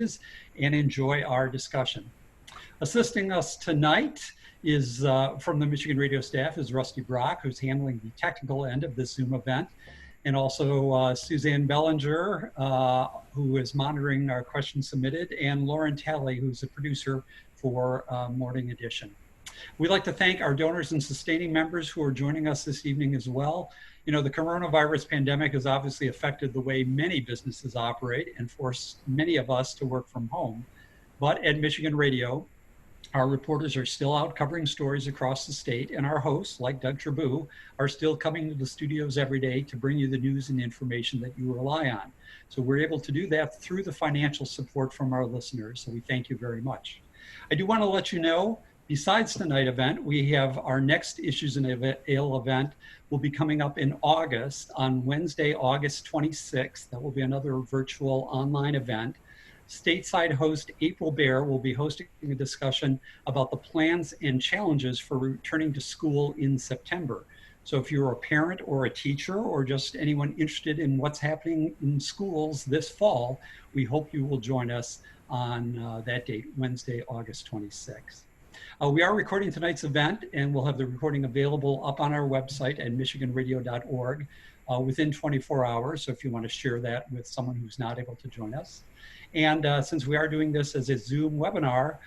and enjoy our discussion. Assisting us tonight is from the Michigan Radio staff is Rusty Brock, who's handling the technical end of this Zoom event, and also Suzanne Bellinger, who is monitoring our questions submitted, and Lauren Talley, who's a producer for Morning Edition. We'd like to thank our donors and sustaining members who are joining us this evening as well. You know, the coronavirus pandemic has obviously affected the way many businesses operate and forced many of us to work from home. But at Michigan Radio, our reporters are still out covering stories across the state, and our hosts, like Doug Tribou, are still coming to the studios every day to bring you the news and information that you rely on. So we're able to do that through the financial support from our listeners, so we thank you very much. I do want to let you know, besides tonight's event, we have our next Issues and Ale event will be coming up in August, on Wednesday, August 26th. That will be another virtual online event. Stateside host April Baer will be hosting a discussion about the plans and challenges for returning to school in September. So if you're a parent or a teacher or just anyone interested in what's happening in schools this fall, we hope you will join us on that date, Wednesday, August 26th. We are recording tonight's event, and we'll have the recording available up on our website at michiganradio.org within 24 hours. So if you want to share that with someone who's not able to join us. And since we are doing this as a Zoom webinar,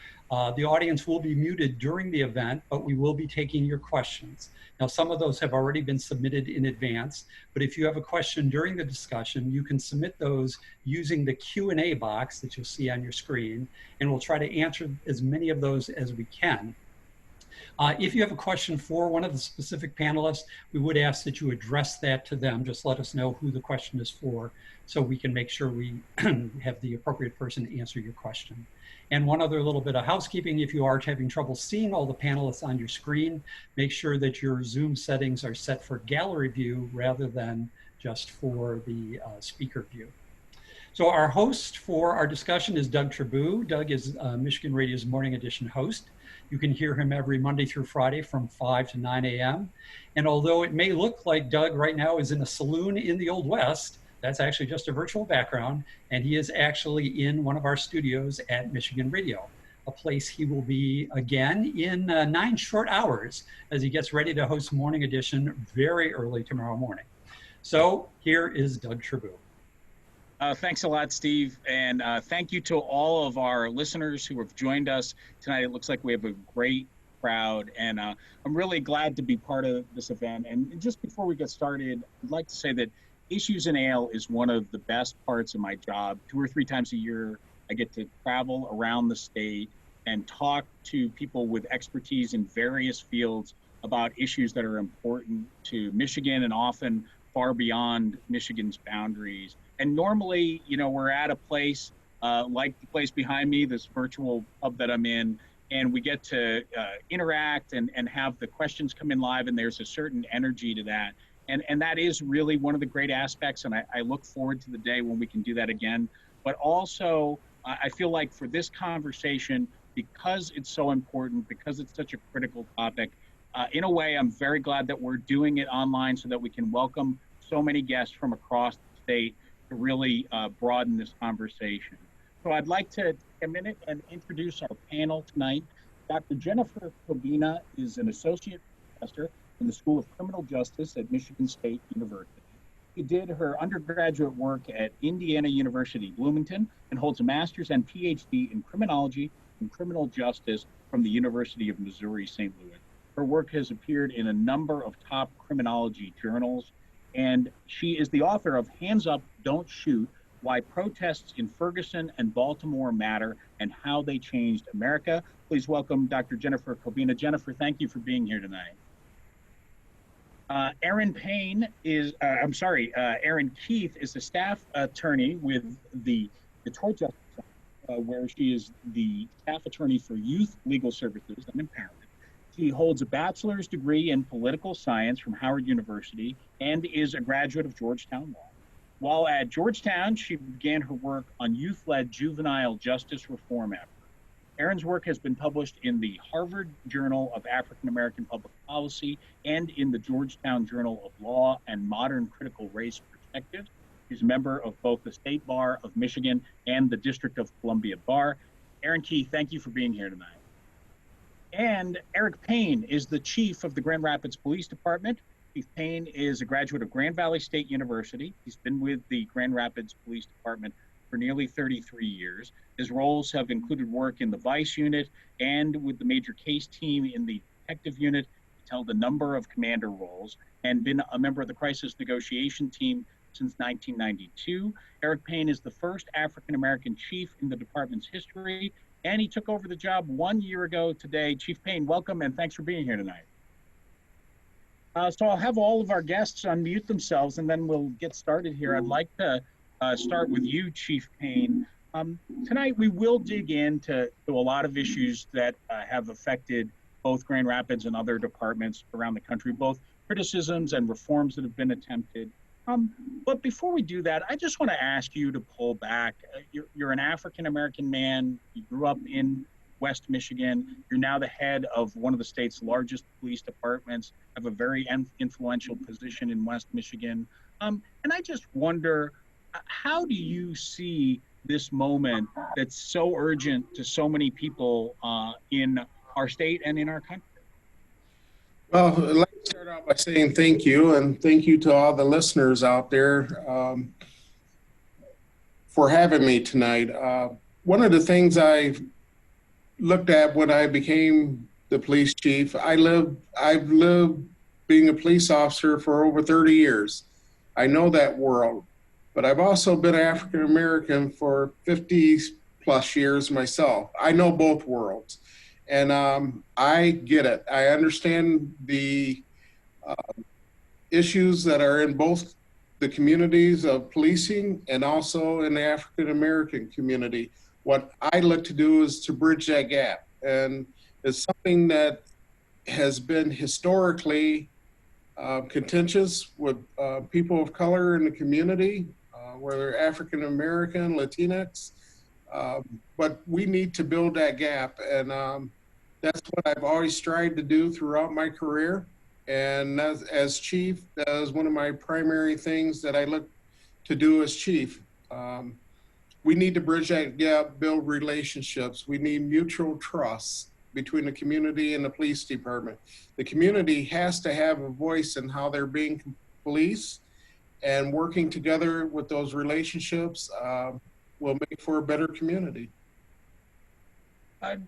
the audience will be muted during the event, but we will be taking your questions. Now, some of those have already been submitted in advance, but if you have a question during the discussion, you can submit those using the Q&A box that you'll see on your screen, and we'll try to answer as many of those as we can. If you have a question for one of the specific panelists, we would ask that you address that to them. Just let us know who the question is for so we can make sure we have the appropriate person answer your question. And one other little bit of housekeeping, if you are having trouble seeing all the panelists on your screen, make sure that your Zoom settings are set for gallery view rather than just for the speaker view. So our host for our discussion is Doug Tribou. Doug is Michigan Radio's Morning Edition host. You can hear him every Monday through Friday from 5 to 9 a.m. And although it may look like Doug right now is in a saloon in the Old West, that's actually just a virtual background, and he is actually in one of our studios at Michigan Radio, a place he will be again in 9 short hours as he gets ready to host Morning Edition very early tomorrow morning. So here is Doug Tribou. Thanks a lot, Steve, and thank you to all of our listeners who have joined us tonight. It looks like we have a great crowd, and I'm really glad to be part of this event. And just before we get started, I'd like to say that Issues and Ale is one of the best parts of my job. 2 or 3 times a year, I get to travel around the state and talk to people with expertise in various fields about issues that are important to Michigan and often far beyond Michigan's boundaries. And normally, you know, we're at a place like the place behind me, this virtual pub that I'm in, and we get to interact and have the questions come in live, and there's a certain energy to that. And that is really one of the great aspects, and I look forward to the day when we can do that again. But also, I feel like for this conversation, because it's so important, because it's such a critical topic, in a way, I'm very glad that we're doing it online so that we can welcome so many guests from across the state to really broaden this conversation. So I'd like to take a minute and introduce our panel tonight. Dr. Jennifer Cobbina is an associate professor in the School of Criminal Justice at Michigan State University. She did her undergraduate work at Indiana University, Bloomington, and holds a master's and PhD in criminology and criminal justice from the University of Missouri, St. Louis. Her work has appeared in a number of top criminology journals, and she is the author of Hands Up, Don't Shoot, Why Protests in Ferguson and Baltimore Matter and How They Changed America. Please welcome Dr. Jennifer Cobbina. Jennifer, thank you for being here tonight. Erin Keith is a staff attorney with the Detroit Justice Center, where she is the staff attorney for youth legal services and empowerment. She holds a bachelor's degree in political science from Howard University and is a graduate of Georgetown Law. While at Georgetown, she began her work on youth-led juvenile justice reform efforts. Erin's work has been published in the Harvard Journal of African American Public Policy and in the Georgetown Journal of Law and Modern Critical Race Perspectives. She's a member of both the State Bar of Michigan and the District of Columbia Bar. Erin Key, thank you for being here tonight. And Eric Payne is the chief of the Grand Rapids Police Department. Chief Payne is a graduate of Grand Valley State University. He's been with the Grand Rapids Police Department for nearly 33 years. His roles have included work in the Vice Unit and with the major case team in the Detective Unit. He's held a number of commander roles and been a member of the Crisis Negotiation Team since 1992. Eric Payne is the first African-American chief in the department's history, and he took over the job 1 year ago today. Chief Payne, welcome, and thanks for being here tonight. So I'll have all of our guests unmute themselves, and then we'll get started here. I'd like to start with you, Chief Payne. Tonight, we will dig into a lot of issues that have affected both Grand Rapids and other departments around the country, both criticisms and reforms that have been attempted. But before we do that, I just want to ask you to pull back. You're an African-American man. You grew up in West Michigan. You're now the head of one of the state's largest police departments, have a very influential position in West Michigan. And I just wonder, how do you see this moment that's so urgent to so many people in our state and in our country? Well, let me start out by saying thank you, and thank you to all the listeners out there for having me tonight. One of the things I looked at when I became the police chief, I've lived being a police officer for over 30 years. I know that world, but I've also been African American for 50 plus years myself. I know both worlds. And I get it. I understand the issues that are in both the communities of policing and also in the African American community. What I look to do is to bridge that gap. And it's something that has been historically contentious with people of color in the community, whether African American, Latinx. But we need to build that gap, and that's what I've always tried to do throughout my career. And as chief, that is one of my primary things that I look to do as chief. We need to bridge that gap, build relationships. We need mutual trust between the community and the police department. The community has to have a voice in how they're being policed, and working together with those relationships will make for a better community.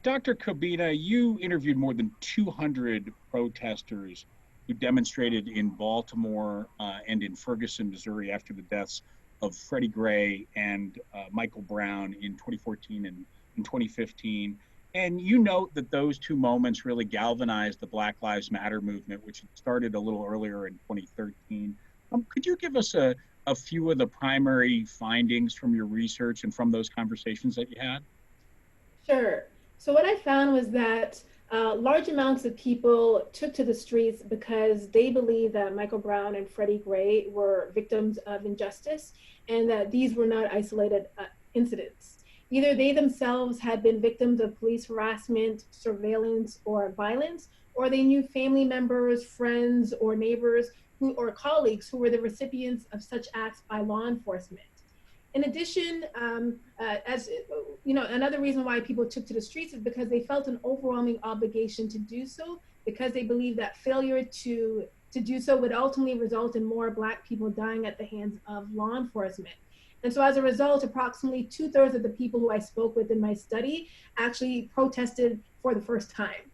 Dr. Cobbina, you interviewed more than 200 protesters who demonstrated in Baltimore and in Ferguson, Missouri after the deaths of Freddie Gray and Michael Brown in 2014 and in 2015. And you note that those two moments really galvanized the Black Lives Matter movement, which started a little earlier in 2013. Could you give us a few of the primary findings from your research and from those conversations that you had? Sure. So what I found was that large amounts of people took to the streets because they believed that Michael Brown and Freddie Gray were victims of injustice, and that these were not isolated incidents. Either they themselves had been victims of police harassment, surveillance, or violence, or they knew family members, friends, or neighbors or colleagues who were the recipients of such acts by law enforcement. In addition, as you know, another reason why people took to the streets is because they felt an overwhelming obligation to do so, because they believed that failure to do so would ultimately result in more Black people dying at the hands of law enforcement. And so as a result, approximately 2/3 of the people who I spoke with in my study actually protested for the first time.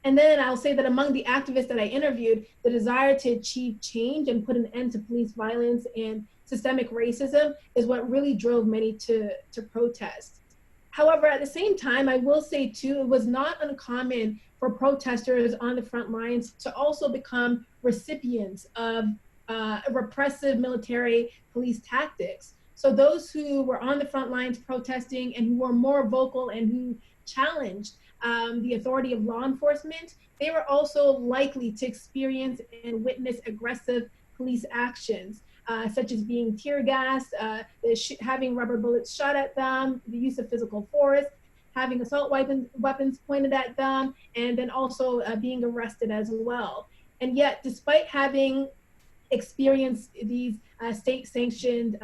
And then I'll say that among the activists that I interviewed, the desire to achieve change and put an end to police violence and systemic racism is what really drove many to protest. However, at the same time, I will say too, it was not uncommon for protesters on the front lines to also become recipients of repressive military police tactics. So those who were on the front lines protesting and who were more vocal and who challenged the authority of law enforcement, they were also likely to experience and witness aggressive police actions, such as being tear gassed, having rubber bullets shot at them, the use of physical force, having assault weapons pointed at them, and then also being arrested as well. And yet, despite having experience these state-sanctioned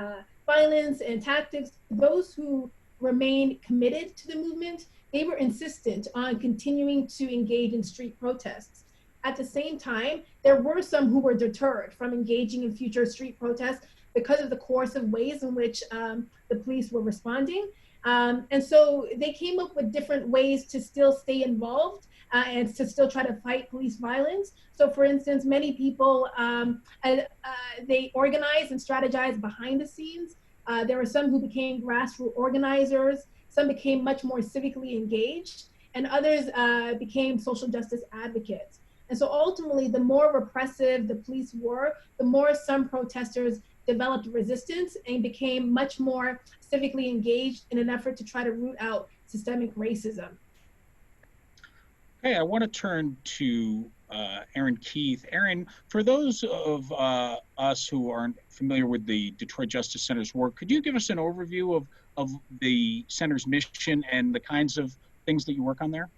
violence and tactics, those who remained committed to the movement, they were insistent on continuing to engage in street protests. At the same time, there were some who were deterred from engaging in future street protests because of the coercive ways in which the police were responding. And so they came up with different ways to still stay involved and to still try to fight police violence. So for instance, many people, they organized and strategized behind the scenes. There were some who became grassroots organizers, some became much more civically engaged, and others became social justice advocates. And so ultimately, the more repressive the police were, the more some protesters developed resistance and became much more civically engaged in an effort to try to root out systemic racism. Okay, I want to turn to Erin Keith. Erin, for those of us who aren't familiar with the Detroit Justice Center's work, could you give us an overview of the center's mission and the kinds of things that you work on there?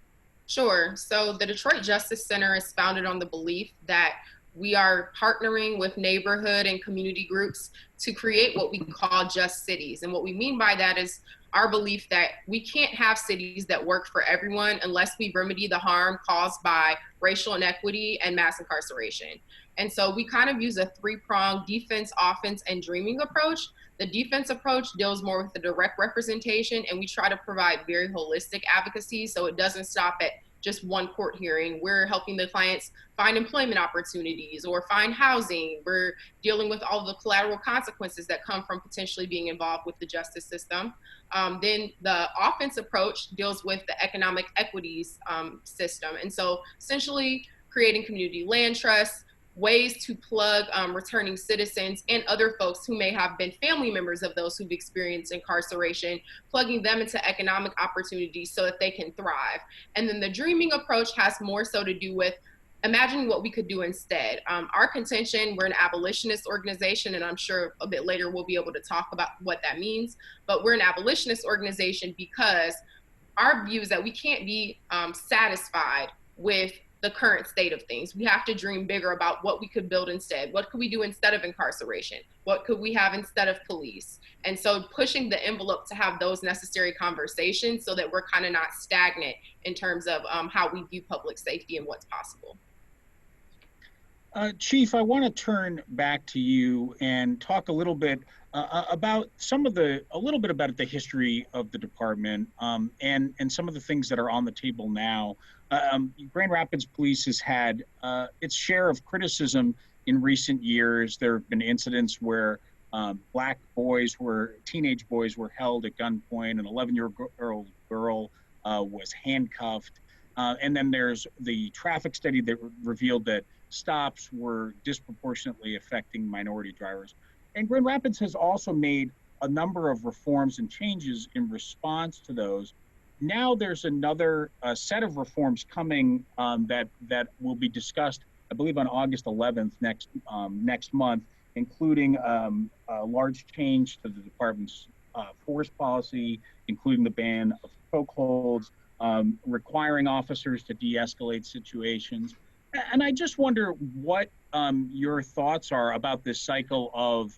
Sure. So the Detroit Justice Center is founded on the belief that we are partnering with neighborhood and community groups to create what we call just cities. And what we mean by that is our belief that we can't have cities that work for everyone unless we remedy the harm caused by racial inequity and mass incarceration. And so we kind of use a three-pronged defense, offense, and dreaming approach. The defense approach deals more with the direct representation, and we try to provide very holistic advocacy, so it doesn't stop at just one court hearing. We're helping the clients find employment opportunities or find housing. We're dealing with all the collateral consequences that come from potentially being involved with the justice system. Then the offense approach deals with the economic equities system. And so essentially creating community land trusts, ways to plug returning citizens and other folks who may have been family members of those who've experienced incarceration, plugging them into economic opportunities so that they can thrive. And then the dreaming approach has more so to do with imagining what we could do instead. Our contention, we're an abolitionist organization, and I'm sure a bit later we'll be able to talk about what that means, but we're an abolitionist organization because our view is that we can't be satisfied with the current state of things. We have to dream bigger about what we could build instead. What could we do instead of incarceration? What could we have instead of police? And so pushing the envelope to have those necessary conversations so that we're kind of not stagnant in terms of how we view public safety and what's possible. Chief, I want to turn back to you and talk a little bit about a little bit about the history of the department and some of the things that are on the table now. Grand Rapids Police has had its share of criticism in recent years. There have been incidents where Black teenage boys were held at gunpoint, an 11-year-old girl was handcuffed. And then there's the traffic study that revealed that stops were disproportionately affecting minority drivers. And Grand Rapids has also made a number of reforms and changes in response to those. Now there's another set of reforms coming that will be discussed, I believe, on August 11th next month, including a large change to the department's force policy, including the ban of chokeholds, requiring officers to de-escalate situations. And I just wonder what your thoughts are about this cycle of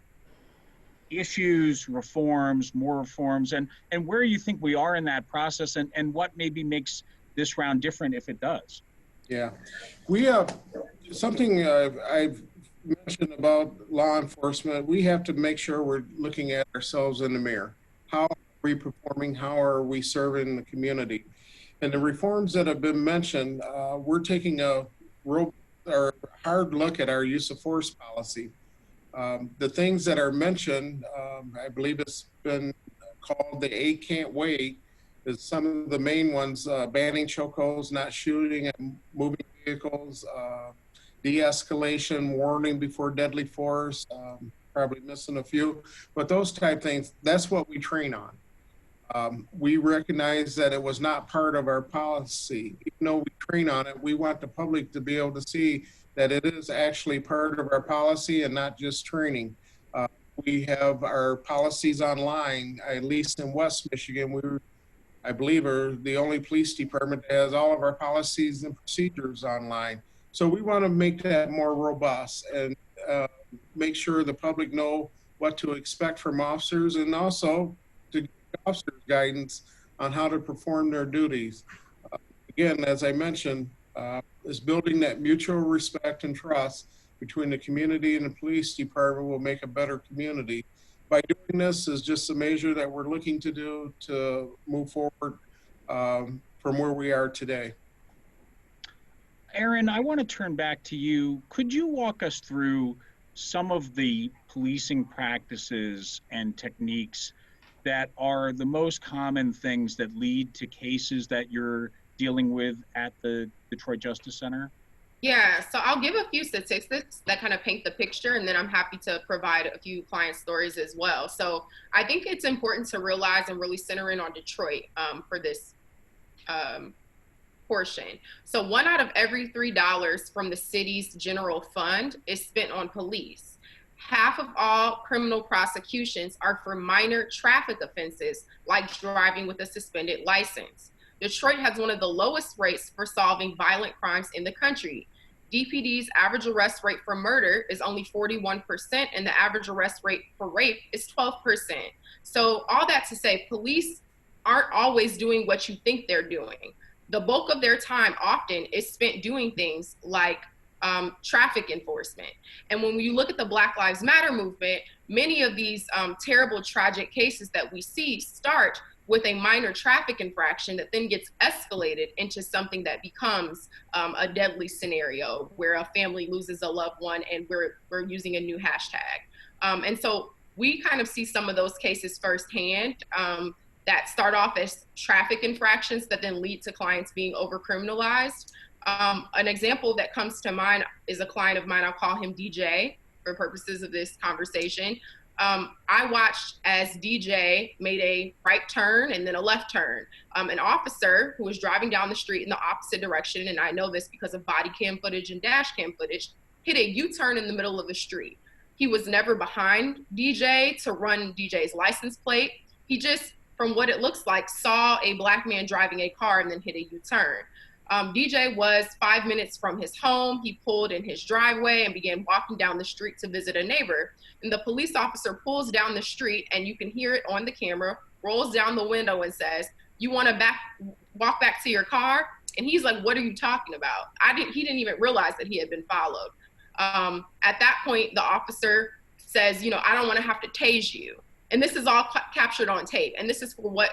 issues, reforms, more reforms, and where you think we are in that process, and what maybe makes this round different if it does. Yeah, we have something I've mentioned about law enforcement. We have to make sure we're looking at ourselves in the mirror. How are we performing? How are we serving the community? And the reforms that have been mentioned, we're taking a hard look at our use of force policy. The things that are mentioned, I believe it's been called the A Can't Wait, is some of the main ones, banning chokeholds, not shooting at moving vehicles, de-escalation, warning before deadly force, probably missing a few, but those type things, that's what we train on. We recognize that it was not part of our policy. Even though we train on it, we want the public to be able to see that it is actually part of our policy and not just training. We have our policies online, at least in West Michigan. I believe, are the only police department that has all of our policies and procedures online. So we want to make that more robust. And make sure the public know what to expect from officers, and also to give officers guidance on how to perform their duties. Again, as I mentioned, is building that mutual respect and trust between the community and the police department will make a better community. By doing this is just a measure that we're looking to do to move forward from where we are today. Erin, I want to turn back to you. Could you walk us through some of the policing practices and techniques that are the most common things that lead to cases that you're dealing with at the Detroit Justice Center? Yeah, so I'll give a few statistics that kind of paint the picture, and then I'm happy to provide a few client stories as well. So I think it's important to realize and really center in on Detroit for this portion. So 1 out of every $3 from the city's general fund is spent on police. Half of all criminal prosecutions are for minor traffic offenses, like driving with a suspended license. Detroit has one of the lowest rates for solving violent crimes in the country. DPD's average arrest rate for murder is only 41%, and the average arrest rate for rape is 12%. So all that to say, police aren't always doing what you think they're doing. The bulk of their time often is spent doing things like traffic enforcement. And when you look at the Black Lives Matter movement, many of these terrible, tragic cases that we see start with a minor traffic infraction that then gets escalated into something that becomes a deadly scenario where a family loses a loved one and we're using a new hashtag. And so we kind of see some of those cases firsthand that start off as traffic infractions that then lead to clients being over-criminalized. An example that comes to mind is a client of mine. I'll call him DJ for purposes of this conversation. I watched as DJ made a right turn and then a left turn. An officer who was driving down the street in the opposite direction, and I know this because of body cam footage and dash cam footage, hit a U-turn in the middle of the street. He was never behind DJ to run DJ's license plate. He just, from what it looks like, saw a Black man driving a car and then hit a U-turn. DJ was 5 minutes from his home. He pulled in his driveway and began walking down the street to visit a neighbor. And the police officer pulls down the street, and you can hear it on the camera, rolls down the window and says, "You want to walk back to your car?" And he's like, "What are you talking about?" He didn't even realize that he had been followed. At that point, the officer says, "I don't want to have to tase you." And this is all captured on tape. And this is for what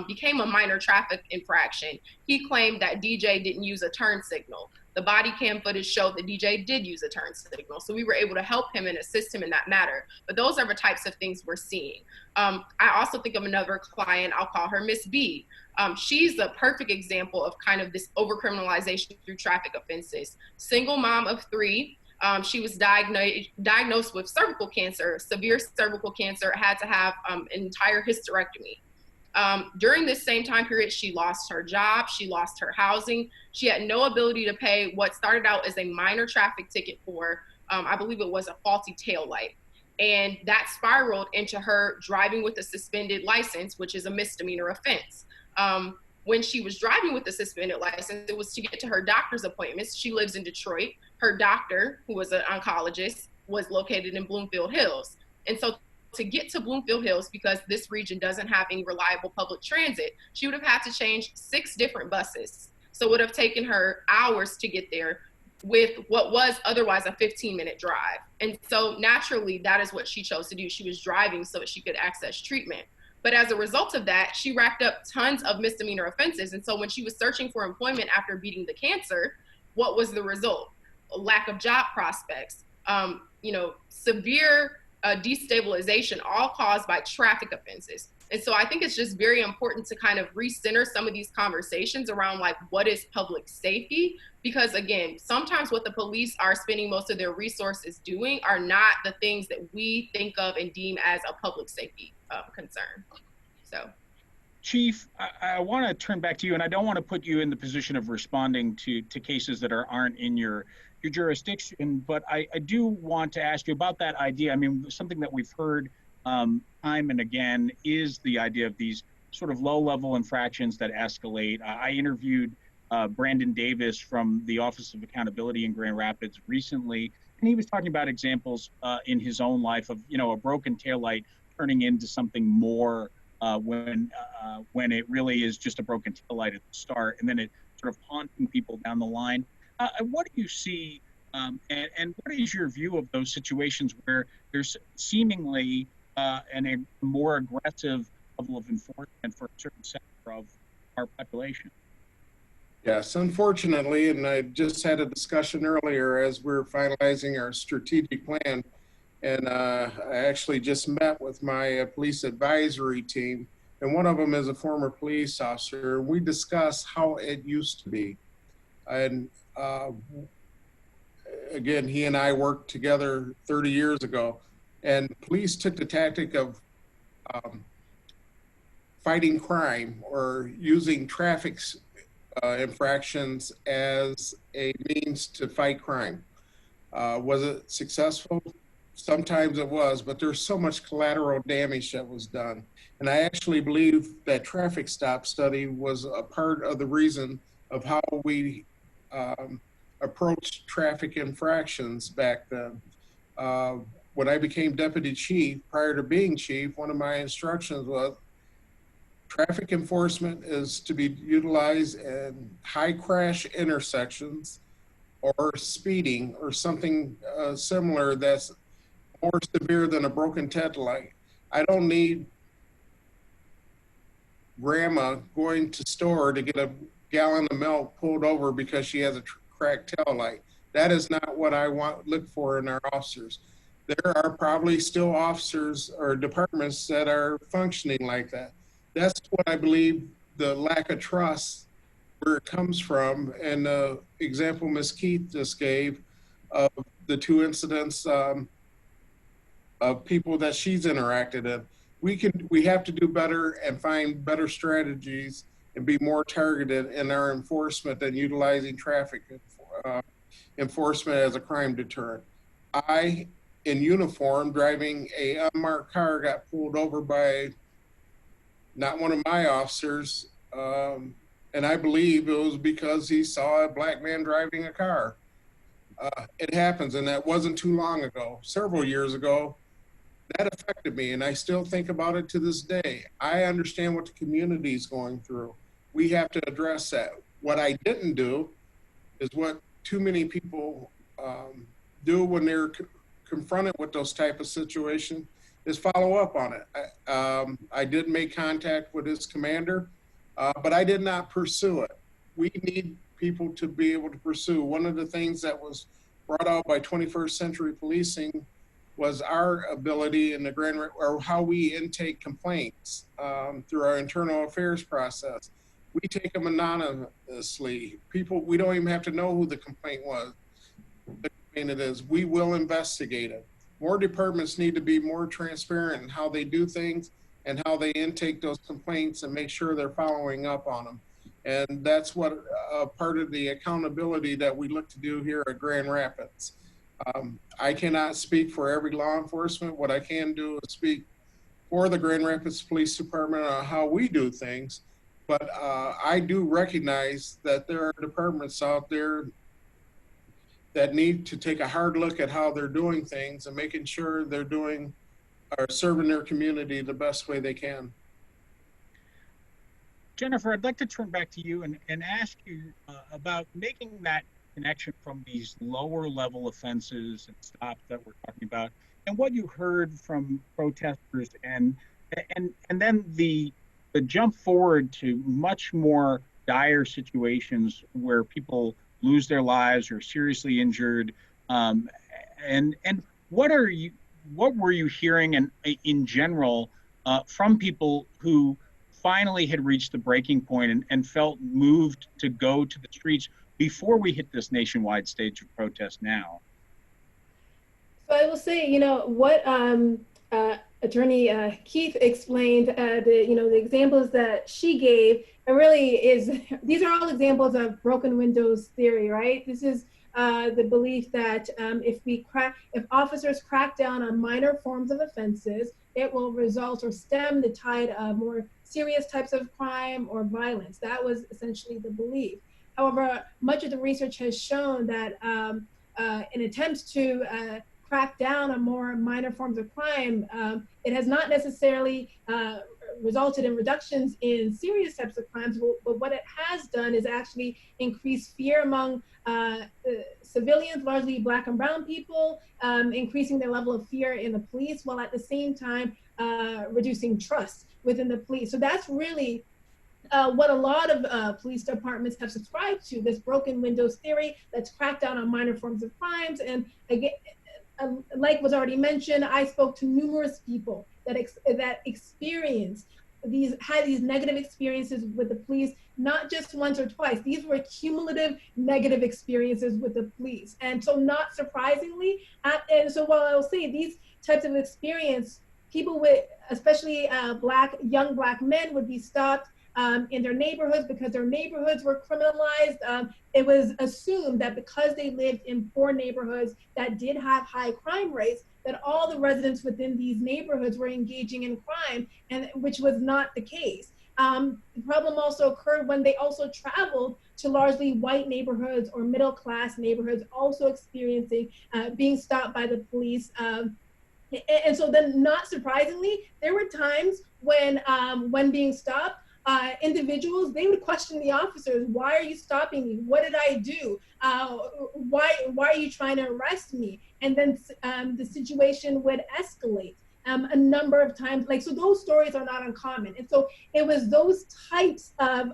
became a minor traffic infraction. He claimed that DJ didn't use a turn signal. The body cam footage showed that DJ did use a turn signal. So we were able to help him and assist him in that matter. But those are the types of things we're seeing. I also think of another client, I'll call her Miss B. She's a perfect example of kind of this overcriminalization through traffic offenses. Single mom of 3. She was diagnosed with cervical cancer, severe cervical cancer, had to have an entire hysterectomy. During this same time period, she lost her job, she lost her housing. She had no ability to pay what started out as a minor traffic ticket for, I believe it was a faulty tail light. And that spiraled into her driving with a suspended license, which is a misdemeanor offense. When she was driving with a suspended license, it was to get to her doctor's appointments. She lives in Detroit. Her doctor, who was an oncologist, was located in Bloomfield Hills. And so to get to Bloomfield Hills, because this region doesn't have any reliable public transit, she would have had to change 6 different buses. So it would have taken her hours to get there with what was otherwise a 15-minute drive. And so naturally, that is what she chose to do. She was driving so that she could access treatment. But as a result of that, she racked up tons of misdemeanor offenses. And so when she was searching for employment after beating the cancer, what was the result? A lack of job prospects, severe destabilization, all caused by traffic offenses. And so I think it's just very important to kind of recenter some of these conversations around like, what is public safety? Because again, sometimes what the police are spending most of their resources doing are not the things that we think of and deem as a public safety concern. So. Chief, I want to turn back to you, and I don't want to put you in the position of responding to cases that aren't in your jurisdiction, but I do want to ask you about that idea. I mean, something that we've heard time and again is the idea of these sort of low-level infractions that escalate. I interviewed Brandon Davis from the Office of Accountability in Grand Rapids recently, and he was talking about examples in his own life of, you know, a broken taillight turning into something more when it really is just a broken taillight at the start, and then it sort of haunting people down the line. What do you see, and what is your view of those situations where there's seemingly a more aggressive level of enforcement for a certain sector of our population? Yes, unfortunately, and I just had a discussion earlier as we're finalizing our strategic plan, and I actually just met with my police advisory team, and one of them is a former police officer. We discussed how it used to be, and again, he and I worked together 30 years ago, and police took the tactic of fighting crime or using traffic infractions as a means to fight crime. Was it successful? Sometimes it was, but there's so much collateral damage that was done. And I actually believe that traffic stop study was a part of the reason of how we approached traffic infractions back then. When I became deputy chief, prior to being chief, one of my instructions was traffic enforcement is to be utilized in high crash intersections or speeding or something similar that's more severe than a broken tail light. I don't need grandma going to store to get a gallon of milk pulled over because she has a cracked tail light. That is not what I look for in our officers. There are probably still officers or departments that are functioning like that. That's what I believe the lack of trust where it comes from. And the example Ms. Keith just gave of the two incidents of people that she's interacted in. We have to do better and find better strategies and be more targeted in our enforcement than utilizing traffic enforcement as a crime deterrent. I, in uniform, driving a unmarked car, got pulled over by not one of my officers, and I believe it was because he saw a black man driving a car. It happens, and that wasn't too long ago, several years ago. That affected me, and I still think about it to this day. I understand what the community is going through. We have to address that. What I didn't do is what too many people do when they're confronted with those type of situations, is follow up on it. I did make contact with his commander, but I did not pursue it. We need people to be able to pursue. One of the things that was brought out by 21st Century Policing was our ability in the or how we intake complaints through our internal affairs process. We take them anonymously. We don't even have to know who the complaint was. The complaint it is. We will investigate it. More departments need to be more transparent in how they do things and how they intake those complaints and make sure they're following up on them. And that's what part of the accountability that we look to do here at Grand Rapids. I cannot speak for every law enforcement. What I can do is speak for the Grand Rapids Police Department on how we do things. But I do recognize that there are departments out there that need to take a hard look at how they're doing things and making sure they're doing or serving their community the best way they can. Jennifer, I'd like to turn back to you and ask you about making that connection from these lower level offenses and stops that we're talking about and what you heard from protesters and then the jump forward to much more dire situations where people lose their lives or seriously injured. And what were you hearing in general from people who finally had reached the breaking point and felt moved to go to the streets before we hit this nationwide stage of protest now? So I will say, what Attorney Keith explained, the examples that she gave, it really these are all examples of broken windows theory, right? This is the belief that if officers crack down on minor forms of offenses, it will result or stem the tide of more serious types of crime or violence. That was essentially the belief. However, much of the research has shown that in attempts to crack down on more minor forms of crime, it has not necessarily resulted in reductions in serious types of crimes, but what it has done is actually increase fear among civilians, largely Black and brown people, increasing their level of fear in the police, while at the same time reducing trust within the police. So that's really what a lot of police departments have subscribed to, this broken windows theory that's cracked down on minor forms of crimes. And again, like was already mentioned, I spoke to numerous people that experienced had these negative experiences with the police, not just once or twice. These were cumulative negative experiences with the police. And so not surprisingly, and so while I will say these types of experience, people with, especially young Black men would be stopped in their neighborhoods because their neighborhoods were criminalized. It was assumed that because they lived in poor neighborhoods that did have high crime rates, that all the residents within these neighborhoods were engaging in crime, and which was not the case. The problem also occurred when they also traveled to largely white neighborhoods or middle-class neighborhoods, also experiencing being stopped by the police. And so then, not surprisingly, there were times when being stopped, individuals, they would question the officers. Why are you stopping me? What did I do? Why are you trying to arrest me? And then the situation would escalate a number of times. So those stories are not uncommon. And so it was those types of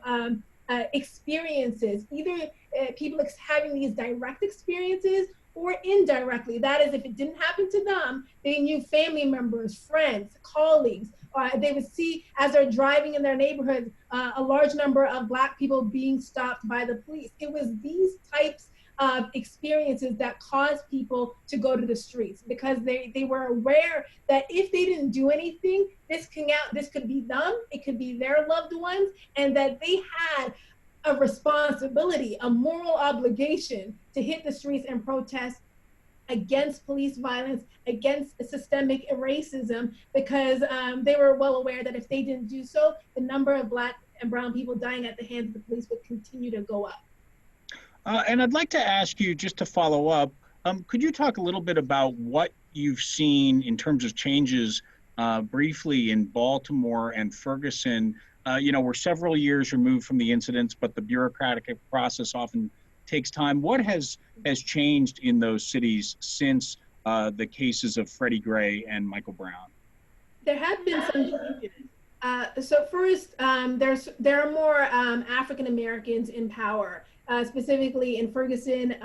experiences, either people having these direct experiences or indirectly. That is, if it didn't happen to them, they knew family members, friends, colleagues. They would see, as they're driving in their neighborhood, a large number of Black people being stopped by the police. It was these types of experiences that caused people to go to the streets, because they were aware that if they didn't do anything, this could be them, it could be their loved ones, and that they had a responsibility, a moral obligation to hit the streets and protest against police violence, against systemic racism, because they were well aware that if they didn't do so, the number of Black and brown people dying at the hands of the police would continue to go up. And I'd like to ask you, just to follow up, could you talk a little bit about what you've seen in terms of changes briefly in Baltimore and Ferguson? We're several years removed from the incidents, but the bureaucratic process often takes time. What has changed in those cities since the cases of Freddie Gray and Michael Brown? There have been some changes. So first, there are more African Americans in power. Specifically in Ferguson,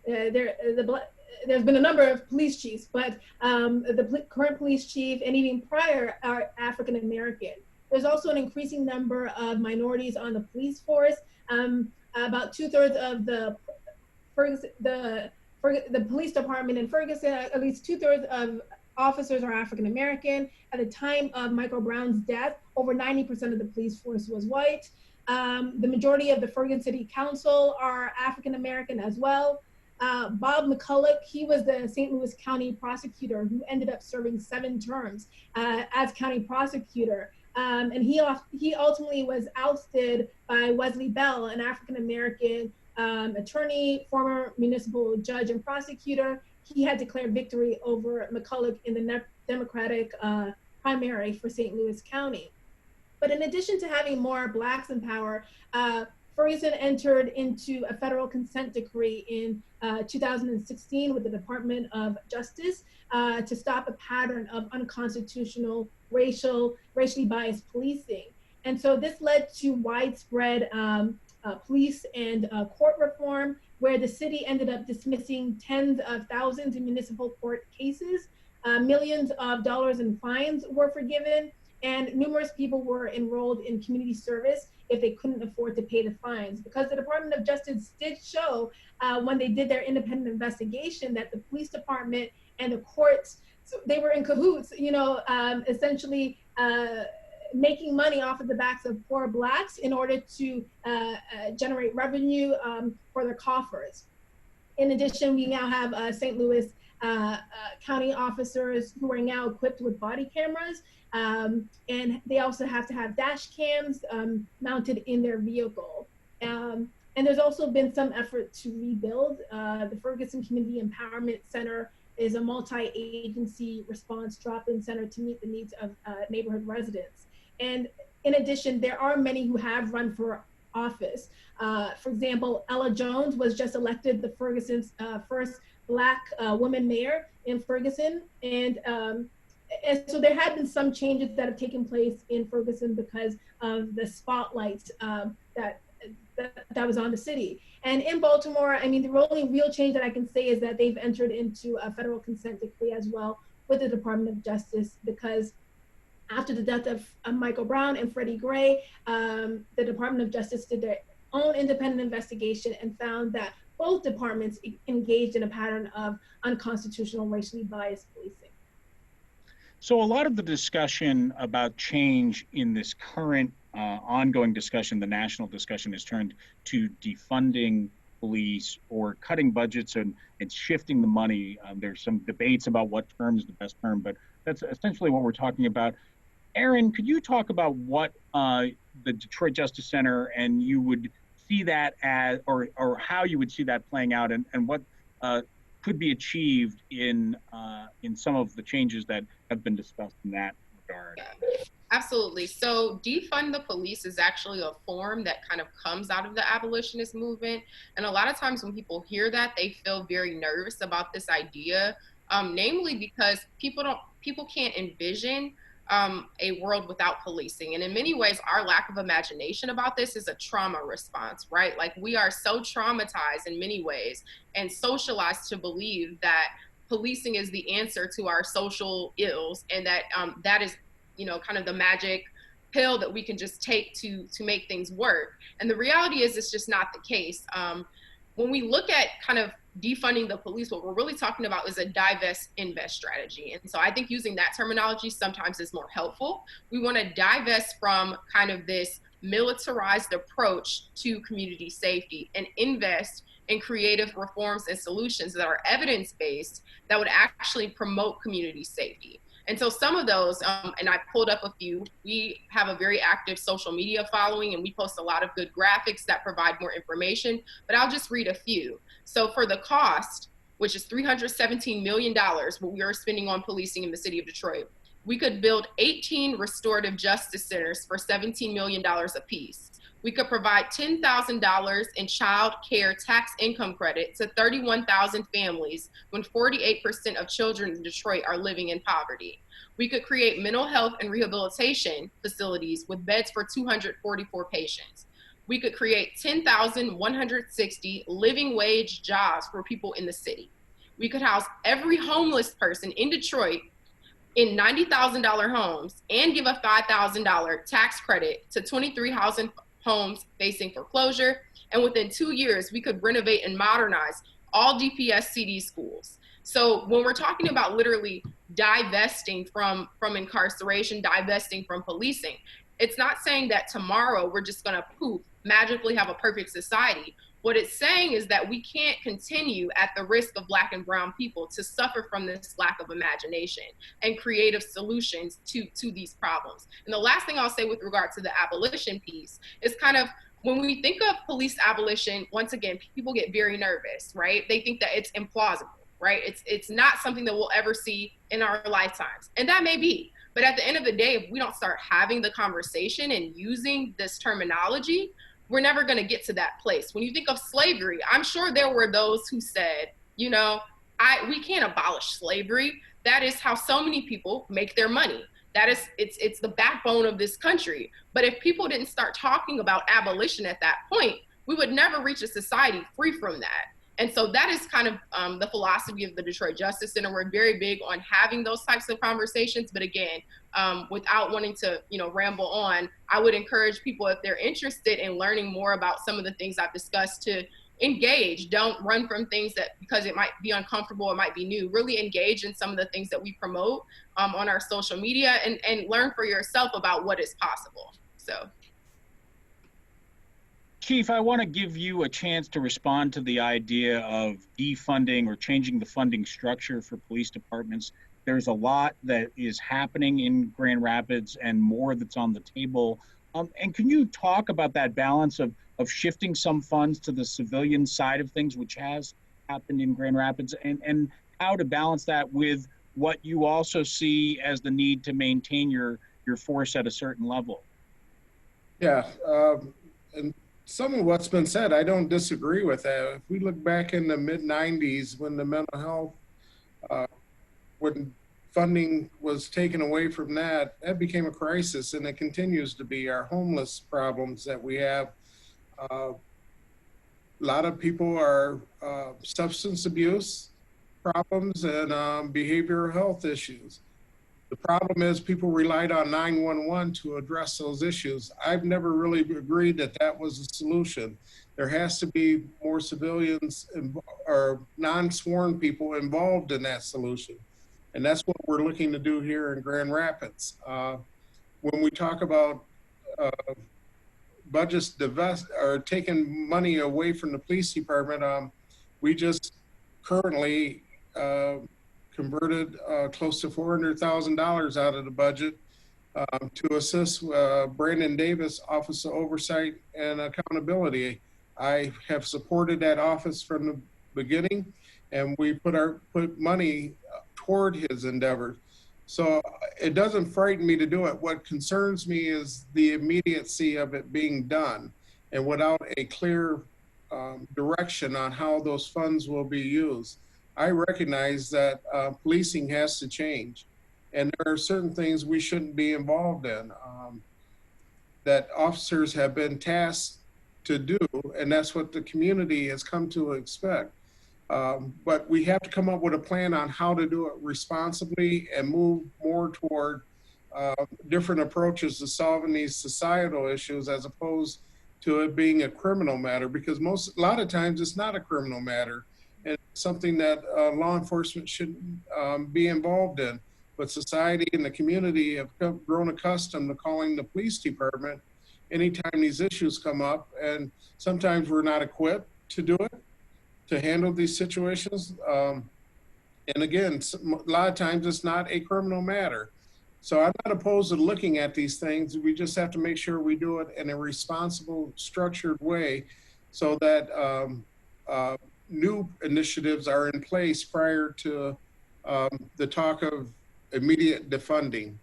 there's been a number of police chiefs, but the current police chief and even prior are African American. There's also an increasing number of minorities on the police force. About 2/3 of the police department in Ferguson, at least 2/3 of officers are African American. At the time of Michael Brown's death, over 90% of the police force was white. The majority of the Ferguson City Council are African American as well. Bob McCulloch, he was the St. Louis County prosecutor who ended up serving 7 terms as county prosecutor. And he ultimately was ousted by Wesley Bell, an African American attorney, former municipal judge and prosecutor. He had declared victory over McCulloch in the Democratic primary for St. Louis County. But in addition to having more Blacks in power, Ferguson entered into a federal consent decree in 2016 with the Department of Justice to stop a pattern of unconstitutional racially biased policing. And so this led to widespread police and court reform, where the city ended up dismissing tens of thousands in municipal court cases. Millions of dollars in fines were forgiven, and numerous people were enrolled in community service if they couldn't afford to pay the fines. Because the Department of Justice did show when they did their independent investigation that the police department and the courts, so they were in cahoots, essentially making money off of the backs of poor Blacks in order to generate revenue for their coffers. In addition, we now have St. Louis county officers who are now equipped with body cameras, and they also have to have dash cams mounted in their vehicle. And And there's also been some effort to rebuild. The Ferguson Community Empowerment Center is a multi-agency response drop-in center to meet the needs of neighborhood residents. And in addition, there are many who have run for office. For example, Ella Jones was just elected the Ferguson's first Black woman mayor in Ferguson. And so there have been some changes that have taken place in Ferguson because of the spotlight that was on the city. And in Baltimore, I mean, the only real change that I can say is that they've entered into a federal consent decree as well with the Department of Justice, because after the death of Michael Brown and Freddie Gray, the Department of Justice did their own independent investigation and found that both departments engaged in a pattern of unconstitutional, racially biased policing. So a lot of the discussion about change in this current ongoing discussion, the national discussion, has turned to defunding police or cutting budgets and shifting the money. There's some debates about what term is the best term, but that's essentially what we're talking about. Erin, could you talk about what the Detroit Justice Center and you would see that as, or how you would see that playing out, and what could be achieved in some of the changes that have been discussed in that regard? Absolutely. So defund the police is actually a form that kind of comes out of the abolitionist movement. And a lot of times when people hear that, they feel very nervous about this idea, namely because people can't envision a world without policing. And in many ways, our lack of imagination about this is a trauma response, right? Like, we are so traumatized in many ways and socialized to believe that policing is the answer to our social ills, and that that is, you know, kind of the magic pill that we can just take to make things work. And the reality is it's just not the case. When we look at kind of defunding the police, what we're really talking about is a divest invest strategy. And so I think using that terminology sometimes is more helpful. We want to divest from kind of this militarized approach to community safety and invest in creative reforms and solutions that are evidence-based that would actually promote community safety. And so some of those, and I pulled up a few, we have a very active social media following, and we post a lot of good graphics that provide more information, but I'll just read a few. So for the cost, which is $317 million, what we are spending on policing in the city of Detroit, we could build 18 restorative justice centers for $17 million apiece. We could provide $10,000 in child care tax income credit to 31,000 families when 48% of children in Detroit are living in poverty. We could create mental health and rehabilitation facilities with beds for 244 patients. We could create 10,160 living wage jobs for people in the city. We could house every homeless person in Detroit in $90,000 homes and give a $5,000 tax credit to 23 housing homes facing foreclosure. And within 2 years, we could renovate and modernize all DPS CD schools. So when we're talking about literally divesting from incarceration, divesting from policing, it's not saying that tomorrow we're just gonna poof, magically have a perfect society. What it's saying is that we can't continue at the risk of Black and brown people to suffer from this lack of imagination and creative solutions to these problems. And the last thing I'll say with regard to the abolition piece is kind of, when we think of police abolition, once again, people get very nervous, right? They think that it's implausible, right? It's not something that we'll ever see in our lifetimes. And that may be, but at the end of the day, if we don't start having the conversation and using this terminology, we're never going to get to that place. When you think of slavery, I'm sure there were those who said, you know, we can't abolish slavery. That is how so many people make their money. That is, it's the backbone of this country. But if people didn't start talking about abolition at that point, we would never reach a society free from that. And so that is kind of the philosophy of the Detroit Justice Center. We're very big on having those types of conversations. But again, without wanting to, you know, ramble on, I would encourage people, if they're interested in learning more about some of the things I've discussed, to engage. Don't run from things that because it might be uncomfortable, it might be new. Really engage in some of the things that we promote on our social media, and learn for yourself about what is possible. So. Chief, I want to give you a chance to respond to the idea of defunding or changing the funding structure for police departments. There's a lot that is happening in Grand Rapids and more that's on the table. And can you talk about that balance of of shifting some funds to the civilian side of things, which has happened in Grand Rapids, and how to balance that with what you also see as the need to maintain your force at a certain level. Yeah, and some of what's been said, I don't disagree with that. If we look back in the mid-90s when the mental health, when funding was taken away from that, that became a crisis, and it continues to be. Our homeless problems that we have, a lot of people are substance abuse problems and behavioral health issues. The problem is people relied on 911 to address those issues. I've never really agreed that that was a solution. There has to be more civilians or non-sworn people involved in that solution. And that's what we're looking to do here in Grand Rapids. When we talk about budgets divest or taking money away from the police department, we just currently converted close to $400,000 out of the budget to assist Brandon Davis, Office of Oversight and Accountability. I have supported that office from the beginning, and we put money toward his endeavors. So it doesn't frighten me to do it. What concerns me is the immediacy of it being done, and without a clear direction on how those funds will be used. I recognize that policing has to change, and there are certain things we shouldn't be involved in that officers have been tasked to do, and that's what the community has come to expect. But we have to come up with a plan on how to do it responsibly and move more toward different approaches to solving these societal issues as opposed to it being a criminal matter, because a lot of times it's not a criminal matter. And it's something that law enforcement shouldn't be involved in. But society and the community have grown accustomed to calling the police department anytime these issues come up. And sometimes we're not equipped to do it, to handle these situations. And again, a lot of times it's not a criminal matter. So I'm not opposed to looking at these things. We just have to make sure we do it in a responsible, structured way so that new initiatives are in place prior to the talk of immediate defunding.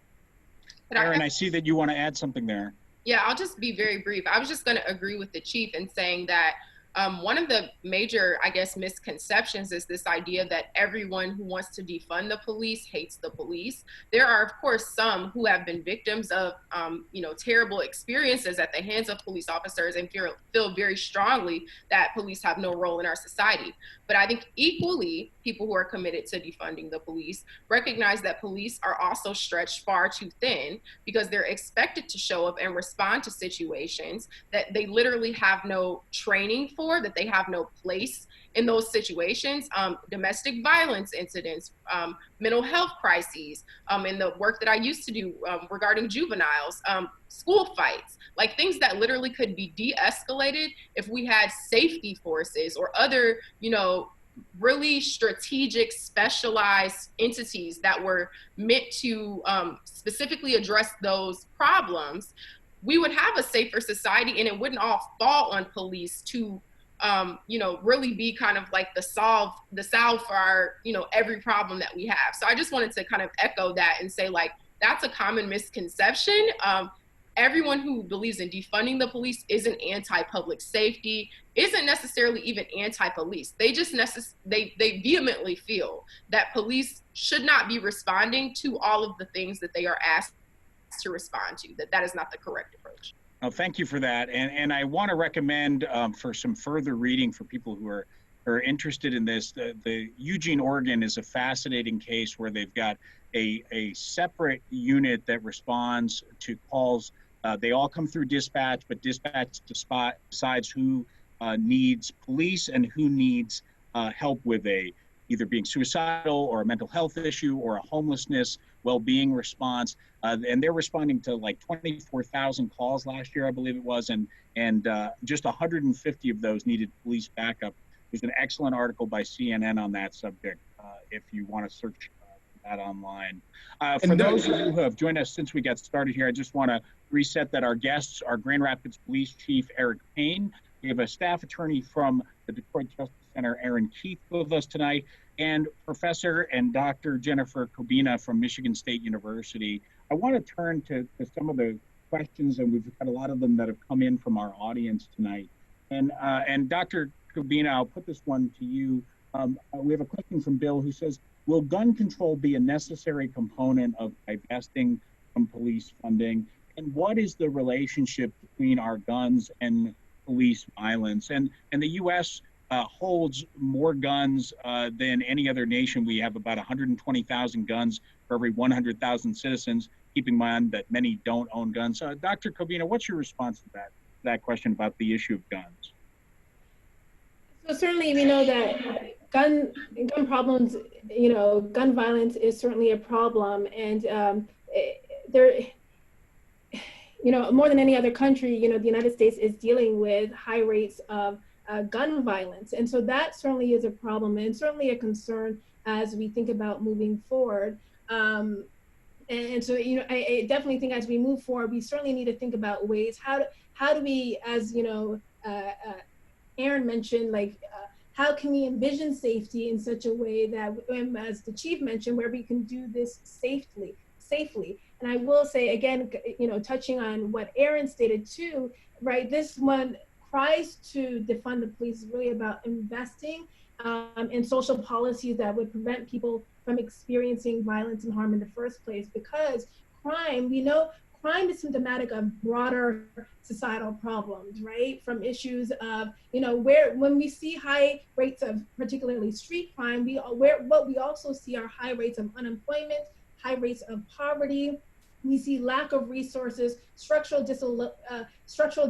Erin, I see that you want to add something there. Yeah, I'll just be very brief. I was just going to agree with the chief in saying that one of the major, I guess, misconceptions is this idea that everyone who wants to defund the police hates the police. There are, of course, some who have been victims of, terrible experiences at the hands of police officers and feel very strongly that police have no role in our society. But I think equally, people who are committed to defunding the police recognize that police are also stretched far too thin because they're expected to show up and respond to situations that they literally have no training for, that they have no place in those situations, domestic violence incidents, mental health crises, in the work that I used to do regarding juveniles, school fights, like things that literally could be de-escalated if we had safety forces or other, really strategic, specialized entities that were meant to specifically address those problems. We would have a safer society, and it wouldn't all fall on police to really be kind of like the salve for our, every problem that we have. So I just wanted to kind of echo that and say, like, that's a common misconception. Everyone who believes in defunding the police isn't anti-public safety, isn't necessarily even anti-police. They just they vehemently feel that police should not be responding to all of the things that they are asked to respond to, that is not the correct approach. Oh, thank you for that. And I want to recommend for some further reading for people who are interested in this. The Eugene, Oregon is a fascinating case where they've got a separate unit that responds to calls. They all come through dispatch, but dispatch decides who needs police and who needs help with either being suicidal or a mental health issue or a homelessness well-being response. And they're responding to like 24,000 calls last year, I believe it was, and just 150 of those needed police backup. There's an excellent article by CNN on that subject if you want to search that online. For those of you who have joined us since we got started here, I just want to reset that our guests are Grand Rapids Police Chief Eric Payne, have a staff attorney from the Detroit Justice Center, Erin with us tonight, and Professor and Dr. Jennifer Cobbina from Michigan State University. I want to turn to some of the questions, and we've got a lot of them that have come in from our audience tonight. And Dr. Cobbina, I'll put this one to you. We have a question from Bill who says, will gun control be a necessary component of divesting from police funding? And what is the relationship between our guns and police violence? And the U.S. Holds more guns than any other nation. We have about 120,000 guns for every 100,000 citizens, keeping in mind that many don't own guns. Dr. Cobbina, what's your response to that question about the issue of guns? So certainly we know that gun problems, gun violence is certainly a problem, and more than any other country, the United States is dealing with high rates of gun violence, and so that certainly is a problem and certainly a concern as we think about moving forward. And so, I definitely think as we move forward, we certainly need to think about ways how do we, as Erin mentioned, how can we envision safety in such a way that, as the chief mentioned, where we can do this safely. And I will say again, touching on what Erin stated too, right? This one cries to defund the police is really about investing in social policies that would prevent people from experiencing violence and harm in the first place, because crime, we know crime is symptomatic of broader societal problems, right? From issues of, when we see high rates of particularly street crime, what we also see are high rates of unemployment, high rates of poverty. We see lack of resources, structural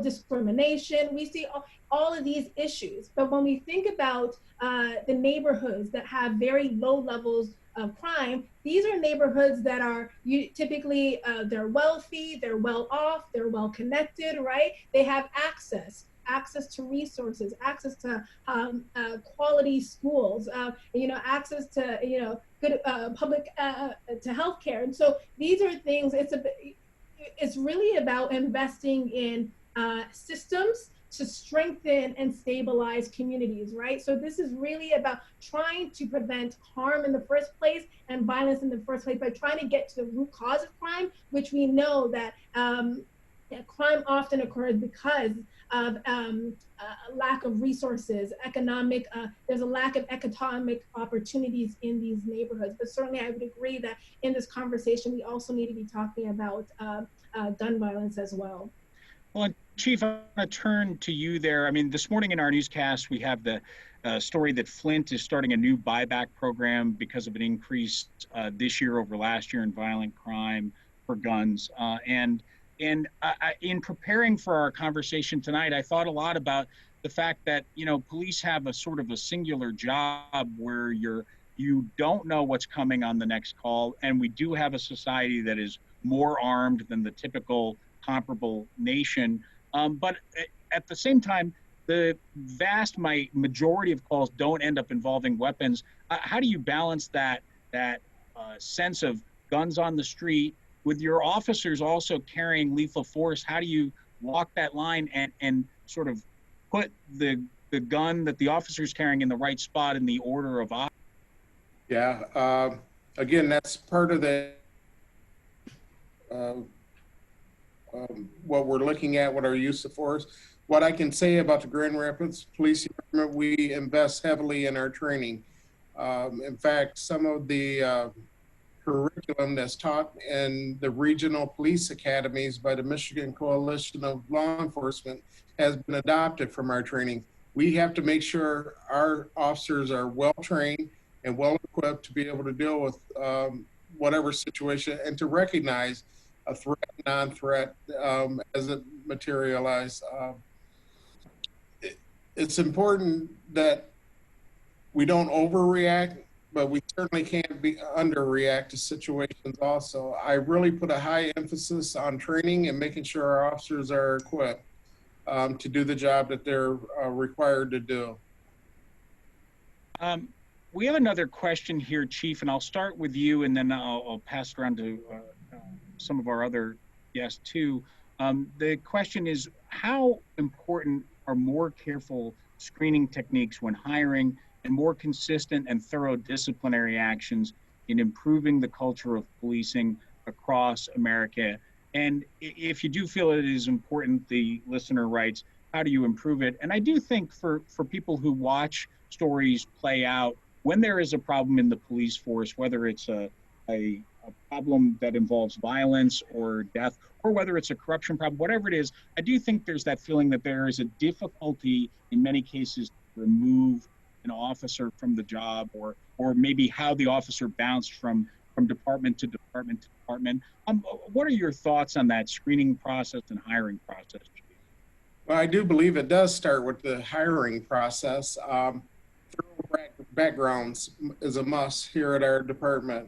discrimination. We see all of these issues. But when we think about the neighborhoods that have very low levels of crime, these are neighborhoods that are typically, they're wealthy, they're well off, they're well connected, right? They have access to resources, access to quality schools, access to, good public, to healthcare. And so these are things, it's really about investing in systems to strengthen and stabilize communities, right? So this is really about trying to prevent harm in the first place and violence in the first place by trying to get to the root cause of crime, which we know that crime often occurs because of lack of resources, there's a lack of economic opportunities in these neighborhoods. But certainly I would agree that in this conversation, we also need to be talking about gun violence as well. Well, Chief, I'm going to turn to you there. I mean, this morning in our newscast, we have the story that Flint is starting a new buyback program because of an increase this year over last year in violent crime for guns. And in preparing for our conversation tonight, I thought a lot about the fact that, police have a sort of a singular job where you don't know what's coming on the next call. And we do have a society that is more armed than the typical comparable nation. But at the same time, the vast majority of calls don't end up involving weapons. How do you balance that sense of guns on the street with your officers also carrying lethal force? How do you walk that line and sort of put the gun that the officer's carrying in the right spot in the order of operations? Yeah, again, that's part of the what we're looking at, what our use of force. What I can say about the Grand Rapids Police Department, we invest heavily in our training. In fact, some of the curriculum that's taught in the regional police academies by the Michigan Coalition of Law Enforcement has been adopted from our training. We have to make sure our officers are well trained and well equipped to be able to deal with whatever situation and to recognize a threat, non-threat as it materializes. It's important that we don't overreact, but we certainly can't underreact to situations also. I really put a high emphasis on training and making sure our officers are equipped to do the job that they're required to do. We have another question here, Chief, and I'll start with you, and then I'll pass it around to some of our other guests too. The question is, how important are more careful screening techniques when hiring and more consistent and thorough disciplinary actions in improving the culture of policing across America. And if you do feel it is important, the listener writes, how do you improve it? And I do think for people who watch stories play out, when there is a problem in the police force, whether it's a problem that involves violence or death, or whether it's a corruption problem, whatever it is, I do think there's that feeling that there is a difficulty in many cases to remove an officer from the job, or maybe how the officer bounced from department to department to department. What are your thoughts on that screening process and hiring process? Well, I do believe it does start with the hiring process. Thorough backgrounds is a must here at our department.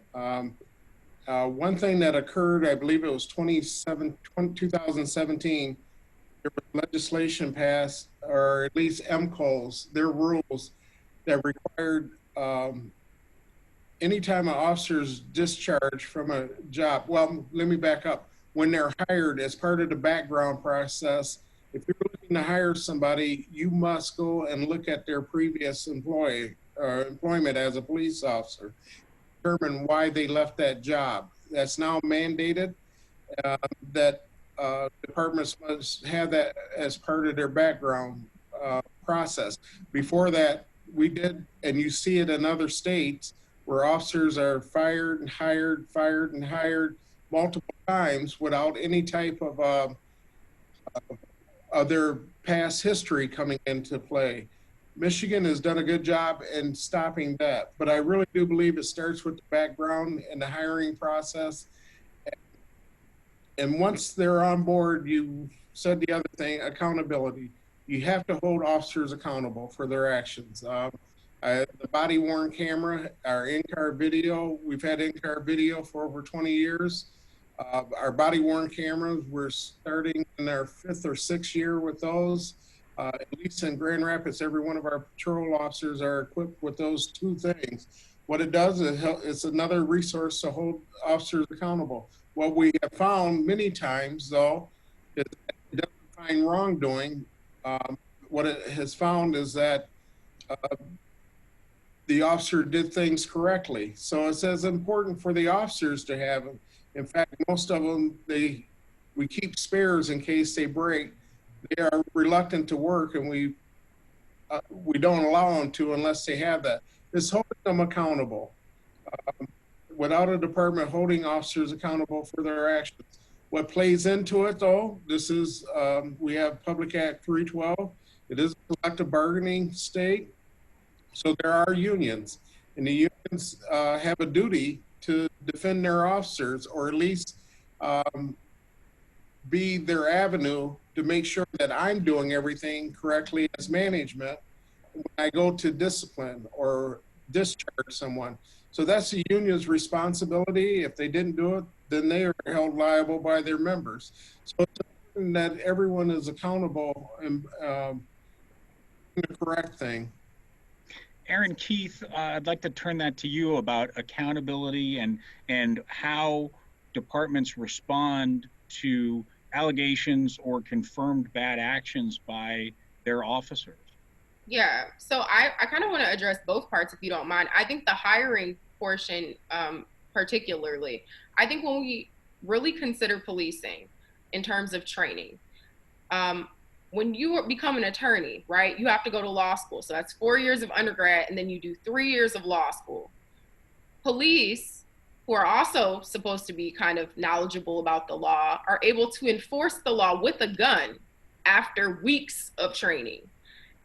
One thing that occurred, I believe it was 2017, there was legislation passed, or at least MCOs, their rules that required anytime an officer's discharged from a job, well, let me back up. When they're hired as part of the background process, if you're looking to hire somebody, you must go and look at their previous employment as a police officer, determine why they left that job. That's now mandated that departments must have that as part of their background process. Before that, we did, and you see it in other states, where officers are fired and hired multiple times without any type of their past history coming into play. Michigan has done a good job in stopping that, but I really do believe it starts with the background and the hiring process. And once they're on board, you said the other thing, accountability. You have to hold officers accountable for their actions. The body worn camera, our in-car video, we've had in-car video for over 20 years. Our body worn cameras, we're starting in our 5th or 6th year with those. At least in Grand Rapids, every one of our patrol officers are equipped with those 2 things. What it does is it's another resource to hold officers accountable. What we have found many times, though, is that it doesn't find wrongdoing. What it has found is that the officer did things correctly. So it's as important for the officers to have them. In fact, most of them, we keep spares in case they break. They are reluctant to work, and we don't allow them to unless they have that. It's holding them accountable. Without a department holding officers accountable for their actions. What plays into it, though, this is, we have Public Act 312. It is a collective bargaining state. So there are unions, and the unions have a duty to defend their officers, or at least be their avenue to make sure that I'm doing everything correctly as management when I go to discipline or discharge someone. So that's the union's responsibility. If they didn't do it, then they are held liable by their members. So it's important that everyone is accountable and the correct thing. Erin, Keith, I'd like to turn that to you about accountability and how departments respond to allegations or confirmed bad actions by their officers. Yeah, so I kind of want to address both parts, if you don't mind. I think the hiring portion particularly, I think when we really consider policing in terms of training, when you become an attorney, right, you have to go to law school. So that's 4 years of undergrad, and then you do 3 years of law school. Police, who are also supposed to be kind of knowledgeable about the law, are able to enforce the law with a gun after weeks of training.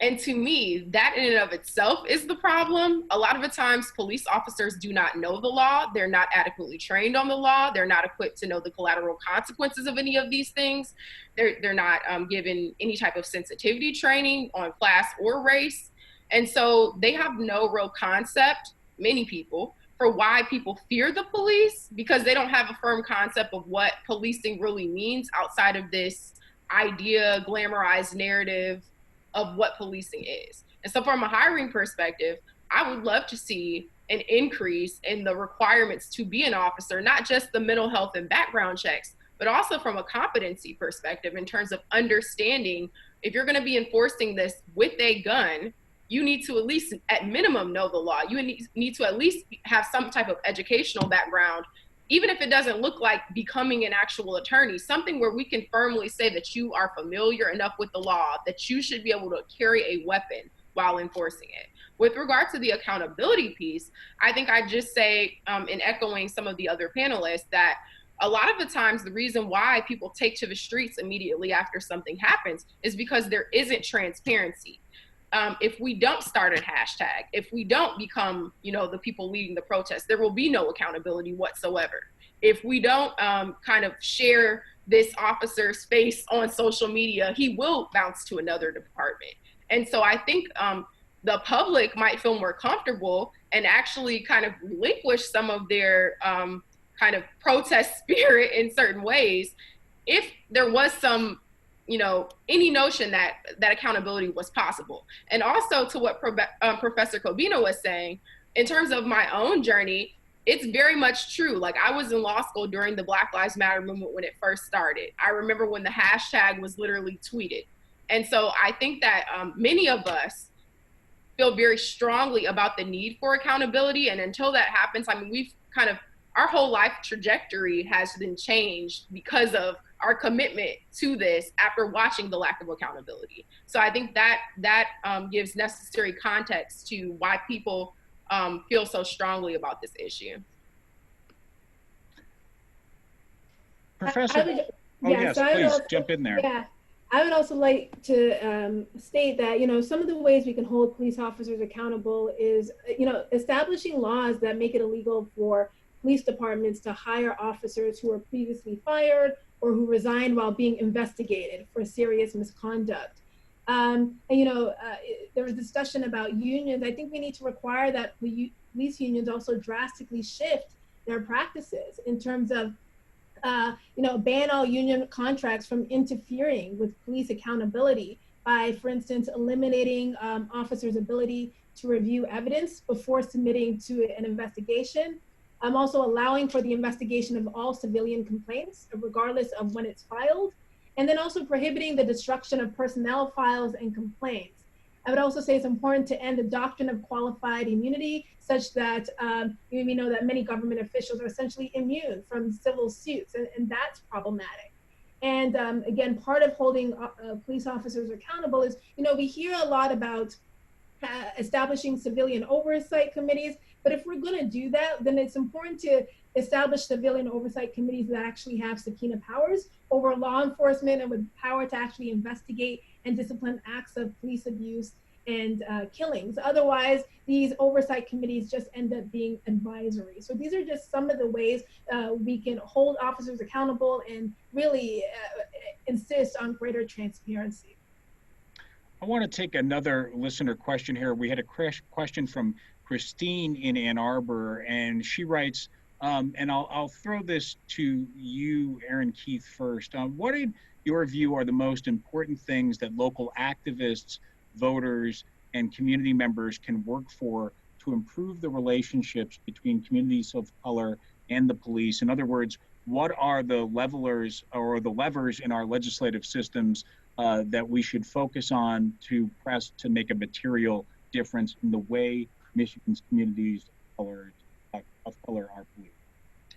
And to me, that in and of itself is the problem. A lot of the times, police officers do not know the law. They're not adequately trained on the law. They're not equipped to know the collateral consequences of any of these things. They're not given any type of sensitivity training on class or race. And so they have no real concept, many people, for why people fear the police, because they don't have a firm concept of what policing really means outside of this idea, glamorized narrative of what policing is. And so from a hiring perspective, I would love to see an increase in the requirements to be an officer, not just the mental health and background checks, but also from a competency perspective in terms of understanding if you're going to be enforcing this with a gun, you need to at least, at minimum, know the law. You need to at least have some type of educational background, even if it doesn't look like becoming an actual attorney, something where we can firmly say that you are familiar enough with the law that you should be able to carry a weapon while enforcing it. With regard to the accountability piece, I think I just say, in echoing some of the other panelists, that a lot of the times the reason why people take to the streets immediately after something happens is because there isn't transparency. If we don't start a hashtag, if we don't become, the people leading the protest, there will be no accountability whatsoever. If we don't kind of share this officer's face on social media, he will bounce to another department. And so I think the public might feel more comfortable and actually kind of relinquish some of their kind of protest spirit in certain ways if there was some, any notion that accountability was possible. And also to what Professor Cobbina was saying, in terms of my own journey, it's very much true. Like, I was in law school during the Black Lives Matter movement when it first started. I remember when the hashtag was literally tweeted. And so I think that many of us feel very strongly about the need for accountability. And until that happens, I mean, we've kind of, our whole life trajectory has been changed because of our commitment to this after watching the lack of accountability. So I think that gives necessary context to why people feel so strongly about this issue. Professor, yes, please jump in there. Yeah, I would also like to state that, some of the ways we can hold police officers accountable is, establishing laws that make it illegal for police departments to hire officers who were previously fired or who resigned while being investigated for serious misconduct. There was discussion about unions. I think we need to require that police unions also drastically shift their practices in terms of, ban all union contracts from interfering with police accountability by, for instance, eliminating officers' ability to review evidence before submitting to an investigation. Also allowing for the investigation of all civilian complaints, regardless of when it's filed, and then also prohibiting the destruction of personnel files and complaints. I would also say it's important to end the doctrine of qualified immunity, such that we know that many government officials are essentially immune from civil suits, and that's problematic. And again, part of holding police officers accountable is, we hear a lot about establishing civilian oversight committees, but if we're going to do that, then it's important to establish civilian oversight committees that actually have subpoena powers over law enforcement and with power to actually investigate and discipline acts of police abuse and killings. Otherwise, these oversight committees just end up being advisory. So these are just some of the ways we can hold officers accountable and really insist on greater transparency. I want to take another listener question here. We had a question from Christine in Ann Arbor, and she writes, and I'll throw this to you, Erin Keith, first. What in your view are the most important things that local activists, voters, and community members can work for to improve the relationships between communities of color and the police? In other words, what are the levelers or the levers in our legislative systems that we should focus on to press to make a material difference in the way Michigan's communities of color are policed?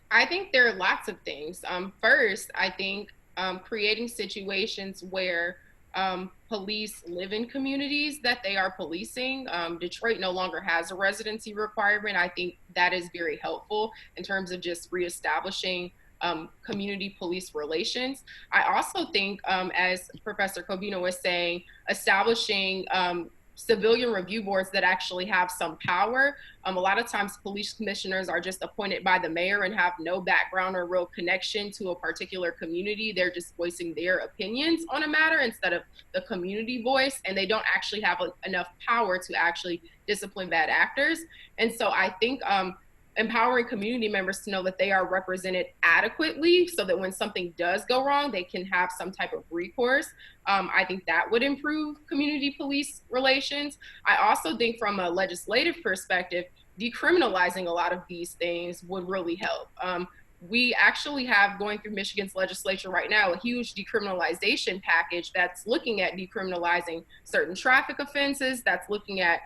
I think there are lots of things. First, I think creating situations where police live in communities that they are policing. Detroit no longer has a residency requirement. I think that is very helpful in terms of just reestablishing community police relations. I also think, as Professor Cobbina was saying, establishing civilian review boards that actually have some power. A lot of times police commissioners are just appointed by the mayor and have no background or real connection to a particular community. They're just voicing their opinions on a matter instead of the community voice, and they don't actually have enough power to actually discipline bad actors. And so I think empowering community members to know that they are represented adequately so that when something does go wrong, they can have some type of recourse. I think that would improve community police relations. I also think from a legislative perspective, decriminalizing a lot of these things would really help. we actually have going through Michigan's legislature right now a huge decriminalization package that's looking at decriminalizing certain traffic offenses, that's looking at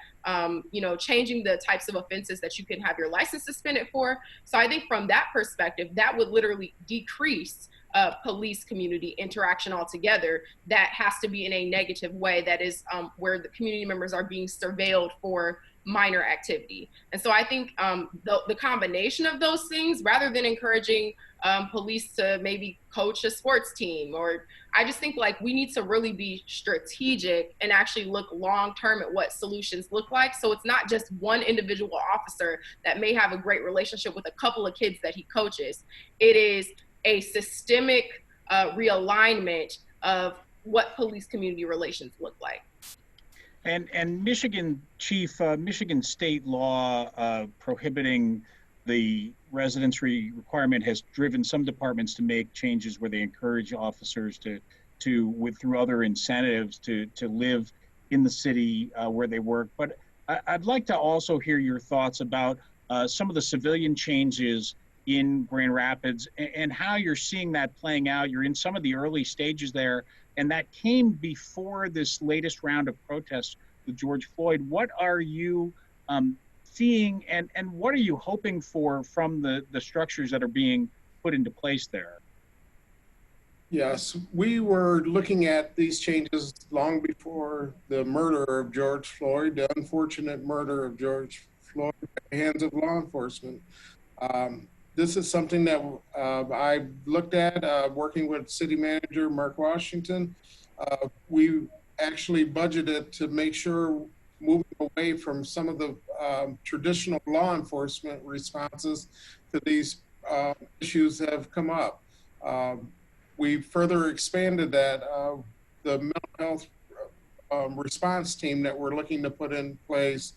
changing the types of offenses that you can have your license suspended for. So I think from that perspective, that would literally decrease police community interaction altogether. That has to be in a negative way, that is where the community members are being surveilled for minor activity. And so I think the combination of those things, rather than encouraging police to maybe coach a sports team, or I just think like we need to really be strategic and actually look long term at what solutions look like. So it's not just one individual officer that may have a great relationship with a couple of kids that he coaches. It is a systemic realignment of what police community relations look like. And Michigan, Chief, Michigan state law prohibiting the residency requirement has driven some departments to make changes where they encourage officers through other incentives to live in the city where they work. But I'd like to also hear your thoughts about some of the civilian changes in Grand Rapids and how you're seeing that playing out. You're in some of the early stages there, and that came before this latest round of protests with George Floyd. What are you seeing, and what are you hoping for from the structures that are being put into place there? Yes, we were looking at these changes long before the murder of George Floyd, the unfortunate murder of George Floyd at the hands of law enforcement. This is something that I looked at working with City Manager Mark Washington. We actually budgeted to make sure moving away from some of the traditional law enforcement responses to these issues have come up. We further expanded that, the mental health response team that we're looking to put in place.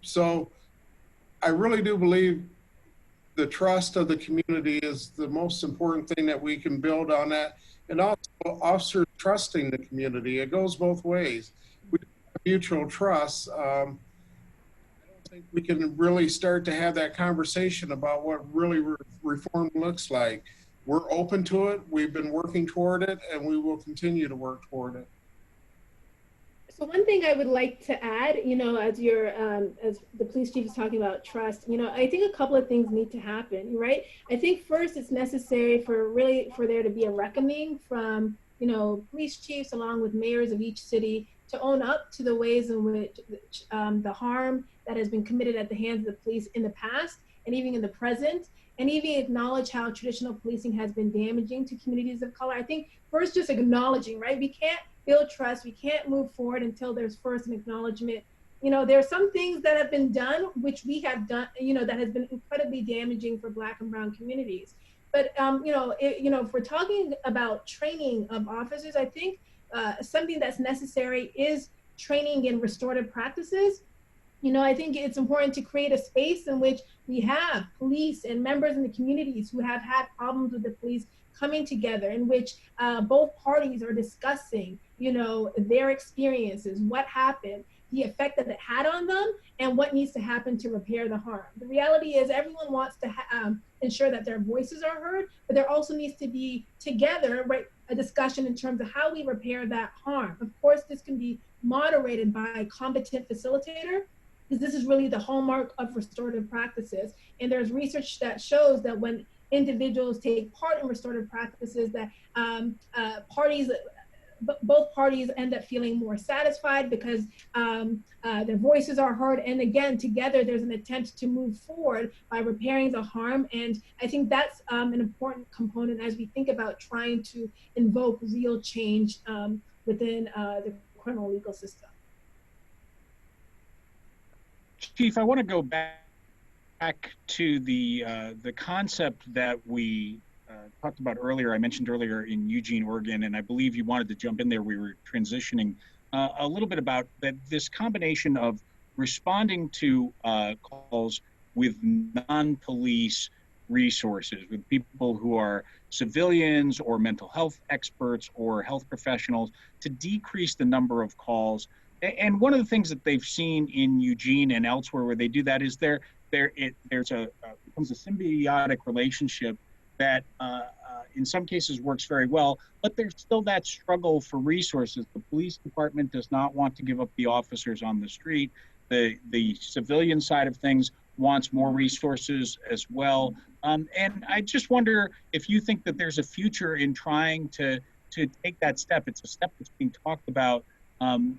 So I really do believe the trust of the community is the most important thing that we can build on that. And also officers trusting the community. It goes both ways. We have mutual trust. I don't think we can really start to have that conversation about what really reform looks like. We're open to it. We've been working toward it, and we will continue to work toward it. So one thing I would like to add, as the police chief is talking about trust, I think a couple of things need to happen, right? I think first it's necessary for there to be a reckoning from, police chiefs along with mayors of each city to own up to the ways in which the harm that has been committed at the hands of the police in the past and even in the present, and even acknowledge how traditional policing has been damaging to communities of color. I think first just acknowledging, right? We can't build trust, we can't move forward until there's first an acknowledgement. There are some things that have been done, which we have done, that has been incredibly damaging for Black and brown communities. But, if we're talking about training of officers, I think something that's necessary is training in restorative practices. I think it's important to create a space in which we have police and members in the communities who have had problems with the police coming together, in which both parties are discussing, their experiences, what happened, the effect that it had on them, and what needs to happen to repair the harm. The reality is everyone wants to ensure that their voices are heard, but there also needs to be together, right, a discussion in terms of how we repair that harm. Of course, this can be moderated by a competent facilitator, because this is really the hallmark of restorative practices. And there's research that shows that when individuals take part in restorative practices, that both parties end up feeling more satisfied because their voices are heard. And again, together, there's an attempt to move forward by repairing the harm. And I think that's an important component as we think about trying to invoke real change within the criminal legal system. Chief, I want to go back to the concept that we talked about earlier. I mentioned earlier in Eugene, Oregon, and I believe you wanted to jump in there. We were transitioning a little bit about that. This combination of responding to calls with non-police resources, with people who are civilians or mental health experts or health professionals, to decrease the number of calls And one of the things that they've seen in Eugene and elsewhere where they do that is there's becomes a symbiotic relationship that in some cases works very well, but there's still that struggle for resources. The police department does not want to give up the officers on the street. The civilian side of things wants more resources as well. And I just wonder if you think that there's a future in trying to take that step. It's a step that's being talked about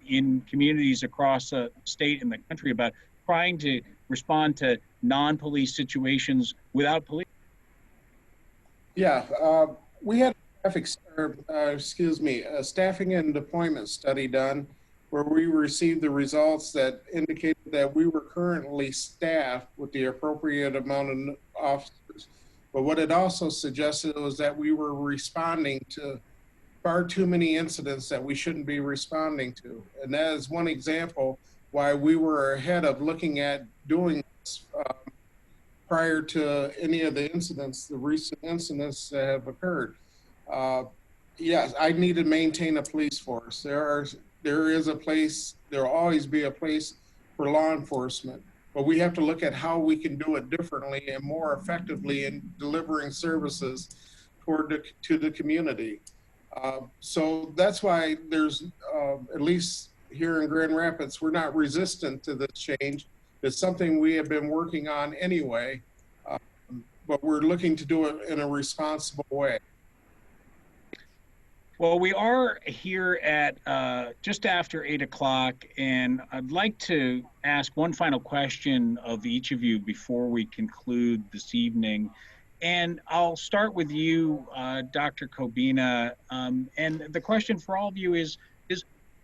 in communities across the state and the country about trying to respond to non-police situations without police. Yeah, we had a staffing and deployment study done where we received the results that indicated that we were currently staffed with the appropriate amount of officers. But what it also suggested was that we were responding to far too many incidents that we shouldn't be responding to. And that is one example why we were ahead of looking at doing this prior to any of the incidents, the recent incidents that have occurred. Yes, I need to maintain a police force. There will always be a place for law enforcement, but we have to look at how we can do it differently and more effectively in delivering services to the community. So that's why there's, at least here in Grand Rapids, we're not resistant to this change. It's something we have been working on anyway, but we're looking to do it in a responsible way. Well, we are here at just after 8 o'clock, and I'd like to ask one final question of each of you before we conclude this evening. And I'll start with you, Dr. Cobbina. And the question for all of you is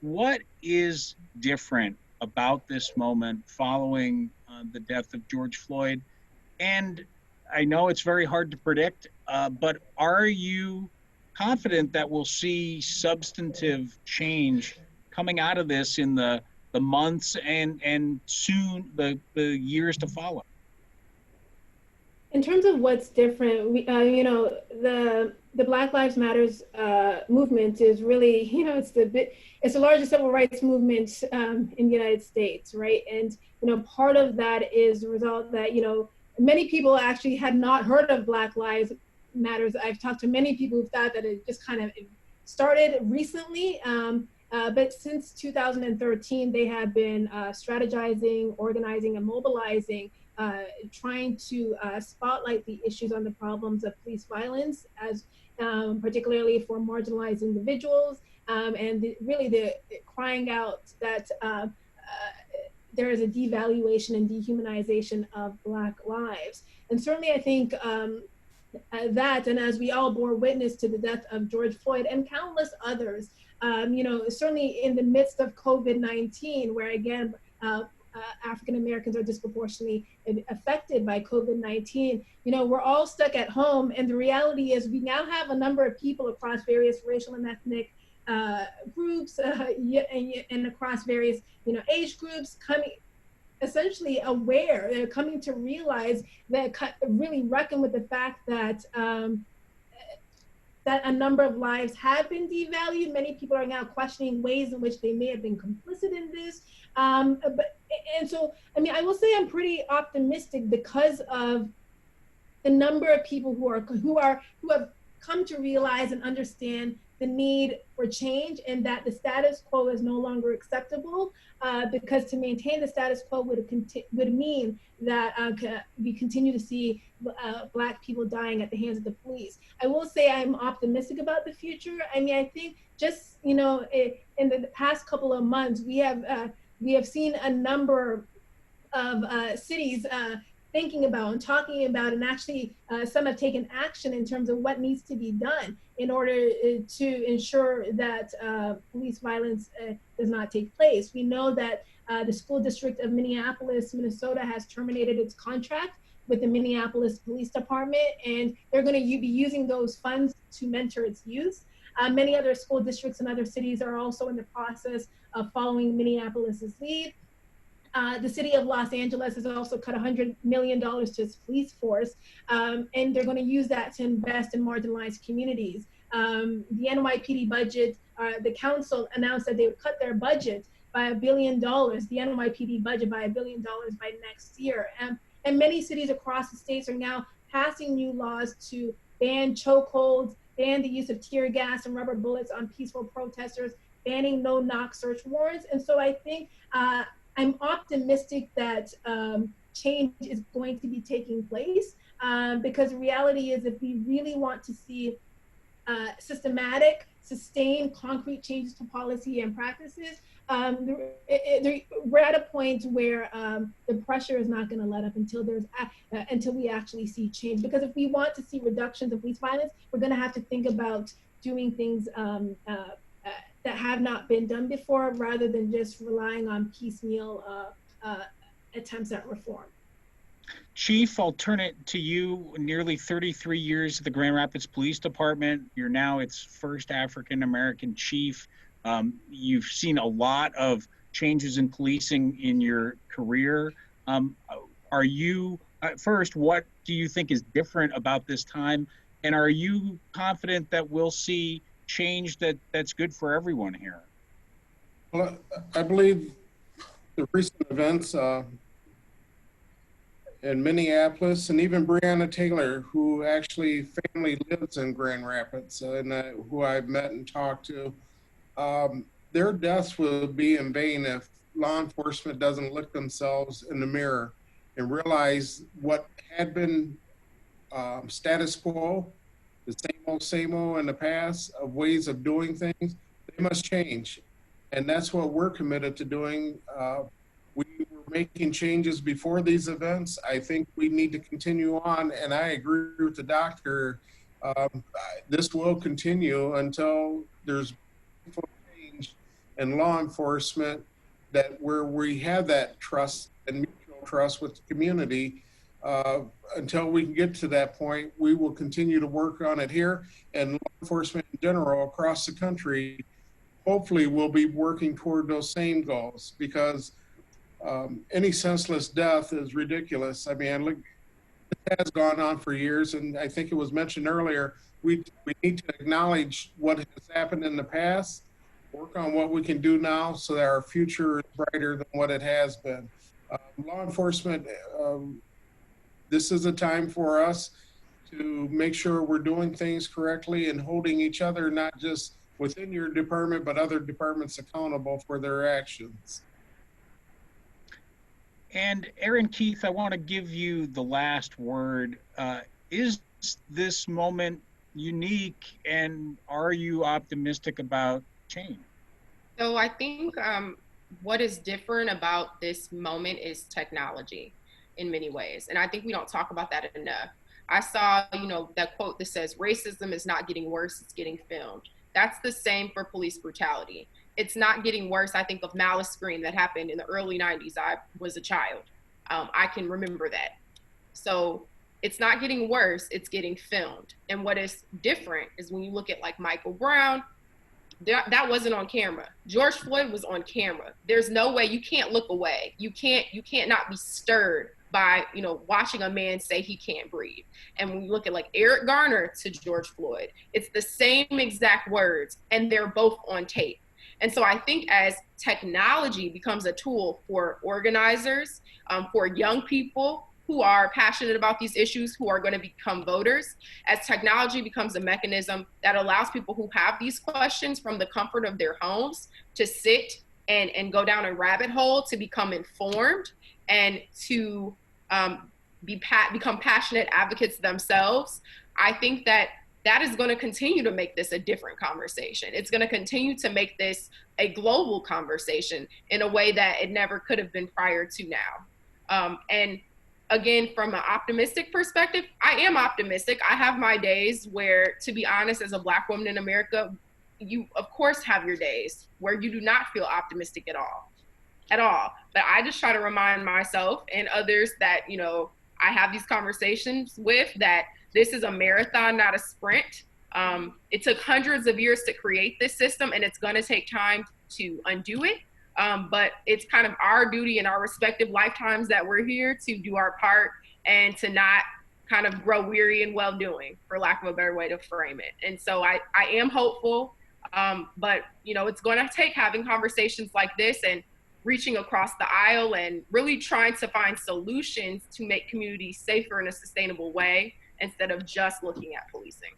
what is different about this moment following the death of George Floyd? And I know it's very hard to predict, but are you confident that we'll see substantive change coming out of this in the months and soon the years to follow? In terms of what's different, the Black Lives Matters movement is really, it's the largest civil rights movement in the United States, right? And part of that is the result that many people actually had not heard of Black Lives Matters. I've talked to many people who thought that it just kind of started recently, but since 2013, they have been strategizing, organizing, and mobilizing, trying to spotlight the issues on the problems of police violence, as particularly for marginalized individuals, and really the crying out that there is a devaluation and dehumanization of Black lives. And certainly I think that, and as we all bore witness to the death of George Floyd and countless others, certainly in the midst of COVID-19, where again, African Americans are disproportionately affected by COVID-19. We're all stuck at home, and the reality is we now have a number of people across various racial and ethnic groups and across various age groups coming essentially aware. They're coming to realize that really reckon with the fact that that a number of lives have been devalued. Many people are now questioning ways in which they may have been complicit in this. So I will say I'm pretty optimistic because of the number of people who have come to realize and understand the need for change, and that the status quo is no longer acceptable, because to maintain the status quo would mean that we continue to see Black people dying at the hands of the police. I will say I'm optimistic about the future. I think just in the past couple of months, we have seen a number of cities thinking about and talking about, and actually some have taken action in terms of what needs to be done in order to ensure that police violence does not take place. We know that the school district of Minneapolis, Minnesota has terminated its contract with the Minneapolis Police Department, and they're going to be using those funds to mentor its youth. Many other school districts and other cities are also in the process of following Minneapolis's lead. The city of Los Angeles has also cut $100 million to its police force, and they're going to use that to invest in marginalized communities. The NYPD budget, the council announced that they would cut their budget by $1 billion, the NYPD budget by $1 billion by next year. And many cities across the states are now passing new laws to ban chokeholds, ban the use of tear gas and rubber bullets on peaceful protesters, banning no-knock search warrants. And so I think I'm optimistic that change is going to be taking place, because the reality is, if we really want to see systematic, sustained, concrete changes to policy and practices, we're at a point where the pressure is not going to let up until we actually see change. Because if we want to see reductions of police violence, we're going to have to think about doing things that have not been done before, rather than just relying on piecemeal attempts at reform. Chief, I'll turn it to you. Nearly 33 years at the Grand Rapids Police Department. You're now its first African-American chief. You've seen a lot of changes in policing in your career. Are you, first, what do you think is different about this time? And are you confident that we'll see change that's good for everyone here? Well, I believe the recent events in Minneapolis, and even Breonna Taylor, who actually family lives in Grand Rapids, and who I've met and talked to, their deaths will be in vain if law enforcement doesn't look themselves in the mirror and realize what had been status quo, the same old in the past of ways of doing things. They must change. And that's what we're committed to doing. We were making changes before these events. I think we need to continue on, and I agree with the doctor. This will continue until there's change in law enforcement, that where we have that trust and mutual trust with the community. Until we can get to that point, we will continue to work on it here, and law enforcement in general across the country hopefully will be working toward those same goals, because any senseless death is ridiculous. I mean, look, it has gone on for years, and I think it was mentioned earlier, we need to acknowledge what has happened in the past, work on what we can do now so that our future is brighter than what it has been. Law enforcement, this is a time for us to make sure we're doing things correctly and holding each other, not just within your department, but other departments accountable for their actions. And Erin, Keith, I want to give you the last word. Is this moment unique, and are you optimistic about change? So I think what is different about this moment is technology in many ways. And I think we don't talk about that enough. I saw, that quote that says, racism is not getting worse, it's getting filmed. That's the same for police brutality. It's not getting worse. I think of Malice Scream that happened in the early 90s. I was a child. I can remember that. So it's not getting worse, it's getting filmed. And what is different is when you look at like Michael Brown, that wasn't on camera. George Floyd was on camera. There's no way, you can't look away. You can't not be stirred by, watching a man say he can't breathe. And when you look at like Eric Garner to George Floyd, it's the same exact words, and they're both on tape. And so I think as technology becomes a tool for organizers, for young people who are passionate about these issues, who are going to become voters, as technology becomes a mechanism that allows people who have these questions from the comfort of their homes to sit and go down a rabbit hole, to become informed and to become passionate advocates themselves, I think that is going to continue to make this a different conversation. It's going to continue to make this a global conversation in a way that it never could have been prior to now. And again, from an optimistic perspective, I am optimistic. I have my days where, to be honest, as a Black woman in America, you of course have your days where you do not feel optimistic at all. But I just try to remind myself and others that, I have these conversations with, that this is a marathon, not a sprint. It took hundreds of years to create this system, and it's going to take time to undo it. But it's kind of our duty in our respective lifetimes that we're here to do our part and to not kind of grow weary in well-doing, for lack of a better way to frame it. And so I am hopeful. But, you know, it's going to take having conversations like this and reaching across the aisle and really trying to find solutions to make communities safer in a sustainable way instead of just looking at policing.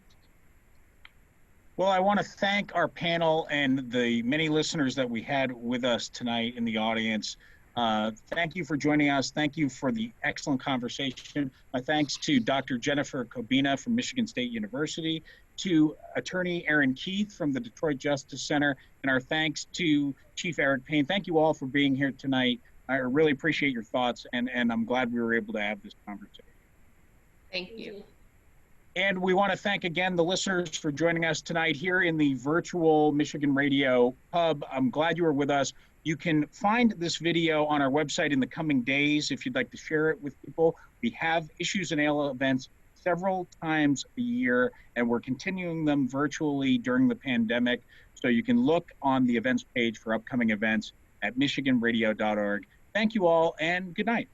Well, I want to thank our panel and the many listeners that we had with us tonight in the audience. Thank you for joining us. Thank you for the excellent conversation. My thanks to Dr. Jennifer Cobbina from Michigan State University, to Attorney Erin Keith from the Detroit Justice Center, and our thanks to Chief Eric Payne. Thank you all for being here tonight. I really appreciate your thoughts, and I'm glad we were able to have this conversation. Thank you. And we want to thank again the listeners for joining us tonight here in the virtual Michigan Radio Hub. I'm glad you were with us. You can find this video on our website in the coming days if you'd like to share it with people. We have Issues and Ale events several times a year, and we're continuing them virtually during the pandemic. So you can look on the events page for upcoming events at michiganradio.org. Thank you all, and good night.